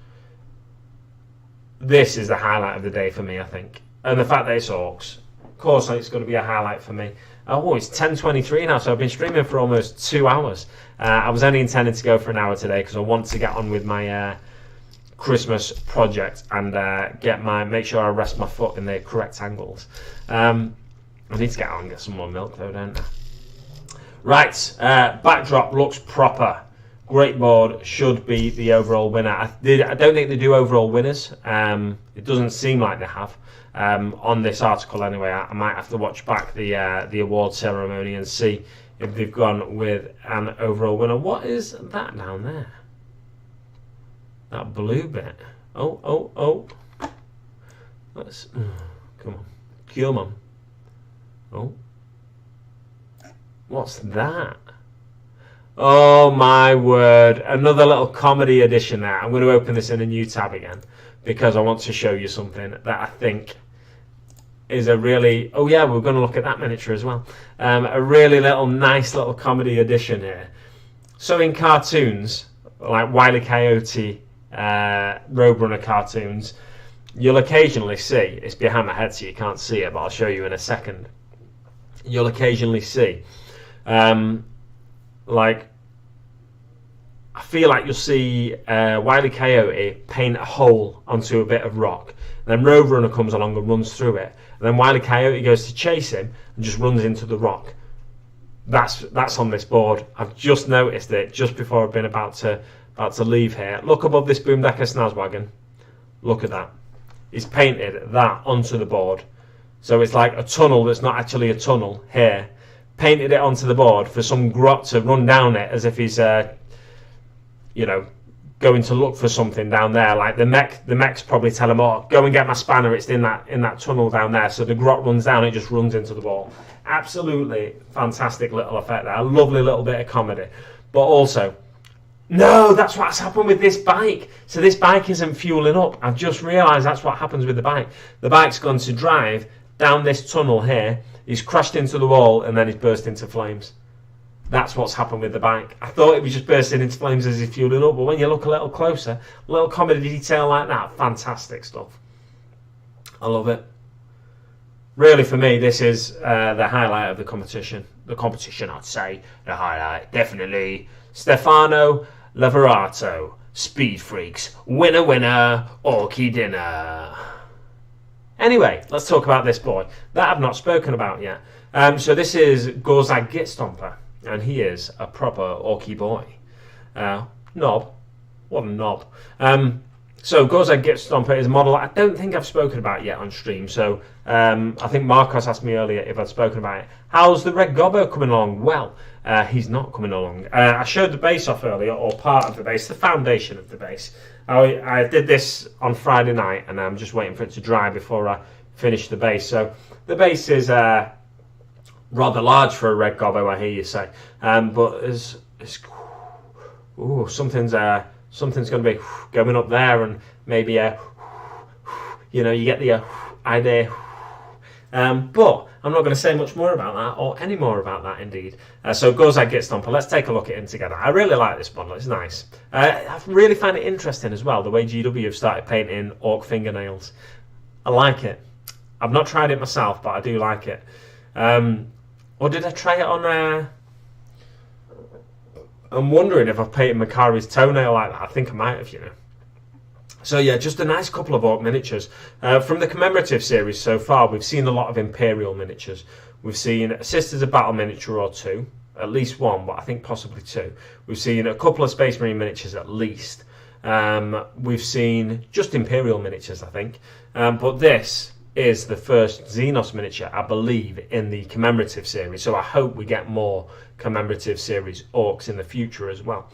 This is the highlight of the day for me, I think. And the fact that it's Orcs. Of course, it's going to be a highlight for me. Oh, it's 10:23 now, so I've been streaming for almost 2 hours. I was only intending to go for an hour today because I want to get on with my Christmas project and make sure I rest my foot in the correct angles. I need to get out and get some more milk though, don't I? Right, backdrop looks proper. Great board, should be the overall winner. I don't think they do overall winners. It doesn't seem like they have. On this article anyway, I might have to watch back the award ceremony and see if they've gone with an overall winner. What is that down there? That blue bit. Oh. Let's come on. Oh. What's that? Oh my word. Another little comedy edition there. I'm going to open this in a new tab again because I want to show you something that I think is a really... Oh yeah, we're going to look at that miniature as well. A really nice little comedy edition here. So in cartoons, like Wile E. Coyote, Roadrunner cartoons, you'll occasionally see, it's behind my head so you can't see it, but I'll show you in a second. You'll occasionally see, like, I feel like you'll see Wile E. Coyote paint a hole onto a bit of rock. Then Roadrunner comes along and runs through it. And then Wile E. Coyote goes to chase him and just runs into the rock. That's on this board. I've just noticed it just before I've been about to leave here. Look above this Boomdacker Snazwagon. Look at that. He's painted that onto the board. So it's like a tunnel that's not actually a tunnel here. Painted it onto the board for some grot to run down it as if he's, going to look for something down there. Like the mechs probably tell him, "Oh, go and get my spanner. It's in that tunnel down there." So the grot runs down. It just runs into the wall. Absolutely fantastic little effect there. A lovely little bit of comedy, but also. No, that's what's happened with this bike. So this bike isn't fueling up. I've just realised that's what happens with the bike. The bike's gone to drive down this tunnel here. He's crashed into the wall and then he's burst into flames. That's what's happened with the bike. I thought it was just bursting into flames as he's fueling up, but when you look a little closer, a little comedy detail like that, fantastic stuff. I love it. Really, for me, this is the highlight of the competition. The competition, I'd say. The highlight, definitely. Stefano Lavorato, Speed Freaks, winner, Orky dinner. Anyway, let's talk about this boy that I've not spoken about yet. So this is Gorzag Gitstomper, and he is a proper Orky boy. Knob. What a knob. So Gorzag Gitstomper is a model I don't think I've spoken about yet on stream. So I think Marcos asked me earlier if I'd spoken about it. How's the Red Gobbo coming along? Well, he's not coming along. I showed the base off earlier, or part of the base, the foundation of the base. I did this on Friday night, and I'm just waiting for it to dry before I finish the base. So the base is rather large for a Red Gobbo, I hear you say. But something's going to be going up there, and maybe you get the idea. But I'm not going to say much more about that, or any more about that indeed. So Gorzag Gitstomper, let's take a look at him together. I really like this model, it's nice. I really find it interesting as well, the way GW have started painting orc fingernails. I like it. I've not tried it myself, but I do like it. Or did I try it on... I'm wondering if I've painted Makari's toenail like that. I think I might have, So yeah, just a nice couple of orc miniatures. From the commemorative series so far, we've seen a lot of Imperial miniatures. We've seen a Sisters of Battle miniature or two. at least one, but I think possibly two. We've seen a couple of Space Marine miniatures at least. We've seen just Imperial miniatures, I think. But this is the first Xenos miniature, I believe, in the commemorative series. So I hope we get more commemorative series orcs in the future as well.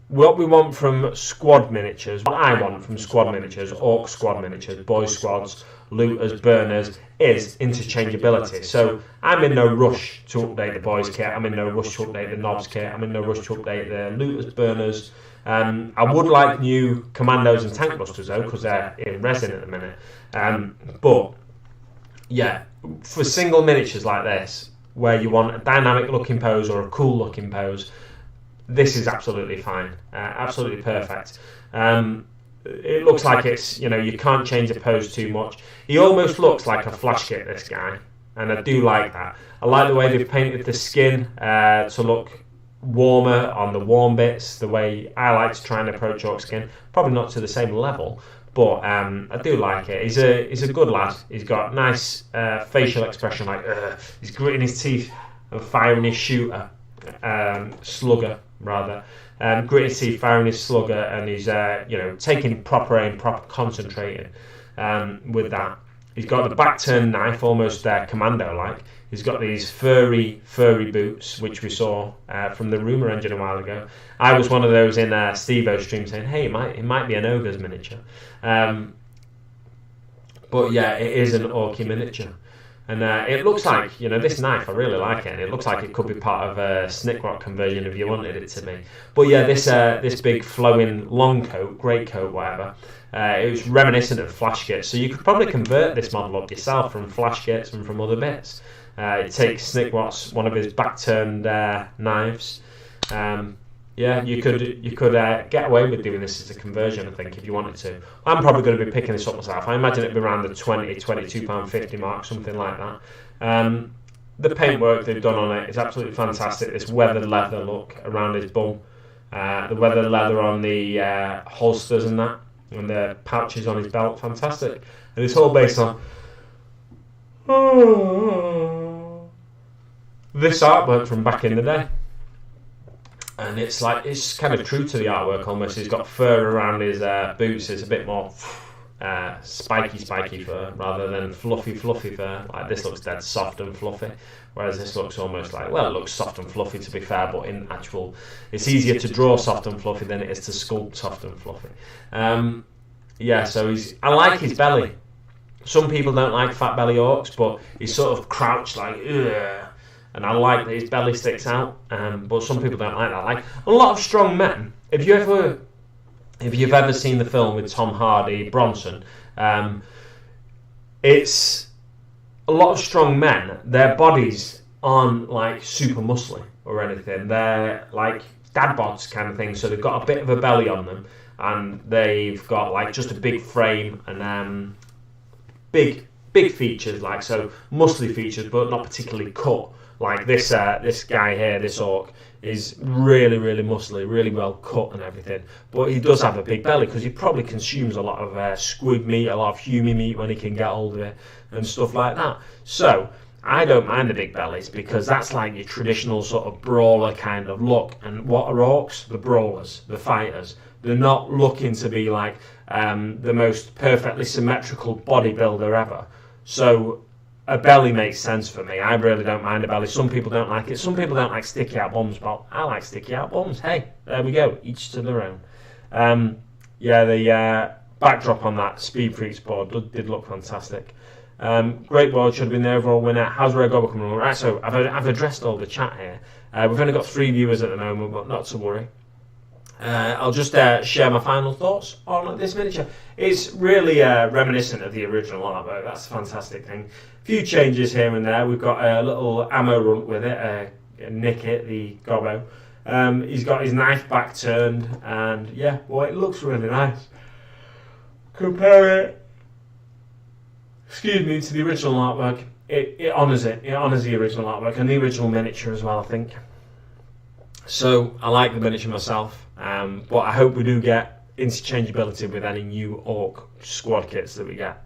What we want from squad miniatures, what I want from squad miniatures, orc squad miniatures, boys squads, looters, burners, is interchangeability. So I'm in no rush to update the boys kit, I'm in no rush to update the knobs kit, I'm in no rush to update the looters, burners. I would like new commandos and tank busters though, because they're in resin at the minute. But yeah, for single miniatures like this, where you want a dynamic looking pose or a cool looking pose, this is absolutely fine, absolutely perfect. It looks like it's, you can't change the pose too much. He almost looks like a flash kit, this guy, and I do like that. I like the way they've painted the skin to look warmer on the warm bits, the way I like to try and approach orc skin. Probably not to the same level, but I do like it. He's a good lad. He's got nice facial expression, like he's gritting his teeth and firing his shooter, slugger rather. Gritting his teeth, firing his slugger, and he's taking proper aim, proper concentrating with that. He's got the back turn knife, almost commando like. He's got these furry boots, which we saw from the Rumour Engine a while ago. I was one of those in Steve-O's stream saying, hey, it might be an ogre's miniature. But yeah, it is an orky miniature. And it looks like, this knife, I really like it, and it looks like it could be part of a Snickrock conversion if you wanted it to be. But yeah, this big flowing long coat, great coat, whatever, it was reminiscent of flash kits, so you could probably convert this model up yourself from flash kits and from other bits. It takes Snickrock's, one of his back-turned knives. Yeah, you could get away with doing this as a conversion, I think, if you wanted to. I'm probably going to be picking this up myself. I imagine it'd be around the £22.50 mark, something like that. The paintwork they've done on it is absolutely fantastic. This weathered leather look around his bum, the weathered leather on the holsters and that, and the pouches on his belt, fantastic. And it's all based on this artwork from back in the day. And it's kind of true to the artwork almost. He's got fur around his boots. It's a bit more spiky fur rather than fluffy fur. Like this looks dead soft and fluffy, whereas this looks almost like, well, it looks soft and fluffy to be fair, but in actual, it's easier to draw soft and fluffy than it is to sculpt soft and fluffy. Yeah, so I like his belly. Some people don't like fat belly orcs, but he's sort of crouched like, ugh. And I like that his belly sticks out, but some people don't like that. Like a lot of strong men. If you've ever seen the film with Tom Hardy, Bronson, it's a lot of strong men. Their bodies aren't like super muscly or anything. They're like dad bods kind of thing. So they've got a bit of a belly on them, and they've got like just a big frame and big features, like so muscly features, but not particularly cut. Like this guy here, this orc, is really muscly, really well cut and everything. But he does have a big belly because he probably consumes a lot of squid meat, a lot of humy meat when he can get hold of it and stuff like that. So I don't mind the big bellies because that's like your traditional sort of brawler kind of look. And what are orcs? The brawlers, the fighters. They're not looking to be like the most perfectly symmetrical bodybuilder ever. So a belly makes sense for me. I really don't mind a belly. Some people don't like it. Some people don't like sticky out bums, but I like sticky out bums. Hey, there we go. Each to their own. Yeah, the backdrop on that Speed Freaks board did look fantastic. Great World should have been the overall winner. How's Red Goblin coming along? Right, so I've addressed all the chat here. We've only got 3 viewers at the moment, but not to worry. I'll just share my final thoughts on this miniature. It's really reminiscent of the original artwork. That's a fantastic thing. A few changes here and there. We've got a little ammo runt with it, Nick it, the gobbo. He's got his knife back turned, and yeah, well, it looks really nice. Compare it, to the original artwork. It honours it. It honours the original artwork and the original miniature as well, I think. So I like the miniature myself, but I hope we do get interchangeability with any new orc squad kits that we get.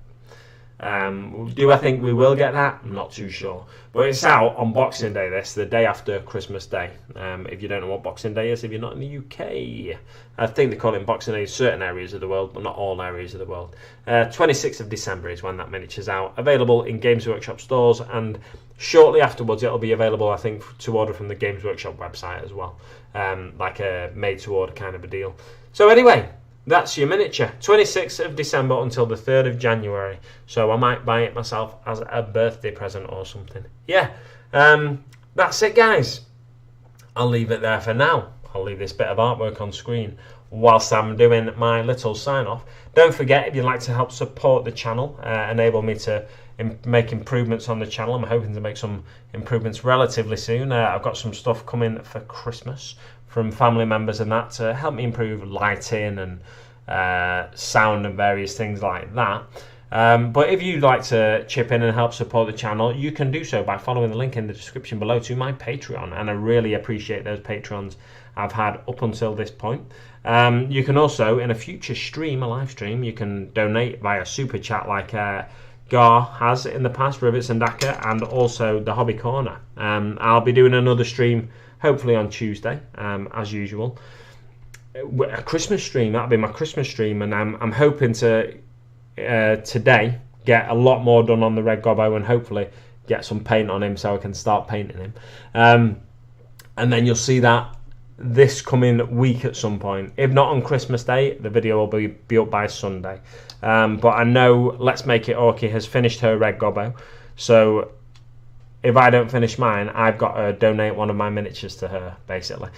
Do I think we will get that? I'm not too sure. But it's out on Boxing Day, the day after Christmas Day. If you don't know what Boxing Day is, if you're not in the UK. I think they call it Boxing Day in certain areas of the world, but not all areas of the world. 26th of December is when that miniature's out. Available in Games Workshop stores, and shortly afterwards it'll be available, I think, to order from the Games Workshop website as well. Like a made-to-order kind of a deal. So anyway, that's your miniature. 26th of December until the 3rd of January. So I might buy it myself as a birthday present or something. Yeah, that's it, guys. I'll leave it there for now. I'll leave this bit of artwork on screen whilst I'm doing my little sign-off. Don't forget, if you'd like to help support the channel, enable me to make improvements on the channel. I'm hoping to make some improvements relatively soon. I've got some stuff coming for Christmas from family members and that to help me improve lighting and sound and various things like that. But if you'd like to chip in and help support the channel, you can do so by following the link in the description below to my Patreon, and I really appreciate those patrons I've had up until this point. You can also, in a future stream, a live stream, you can donate via super chat like Gar has in the past, Rivets and Daka, and also the Hobby Corner. I'll be doing another stream hopefully on Tuesday, as usual. A Christmas stream, that'll be my Christmas stream, and I'm hoping to today get a lot more done on the Red Gobbo and hopefully get some paint on him so I can start painting him. And then you'll see that this coming week at some point. If not on Christmas Day, the video will be up by Sunday. But I know Let's Make It Orky has finished her Red Gobbo, so if I don't finish mine, I've got to donate one of my miniatures to her, basically.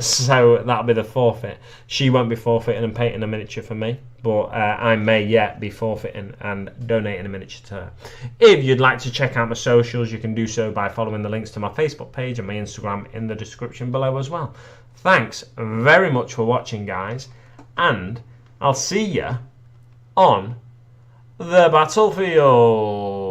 So that'll be the forfeit. She won't be forfeiting and painting a miniature for me, but I may yet be forfeiting and donating a miniature to her. If you'd like to check out my socials, you can do so by following the links to my Facebook page and my Instagram in the description below as well. Thanks very much for watching, guys, and I'll see you on the battlefield.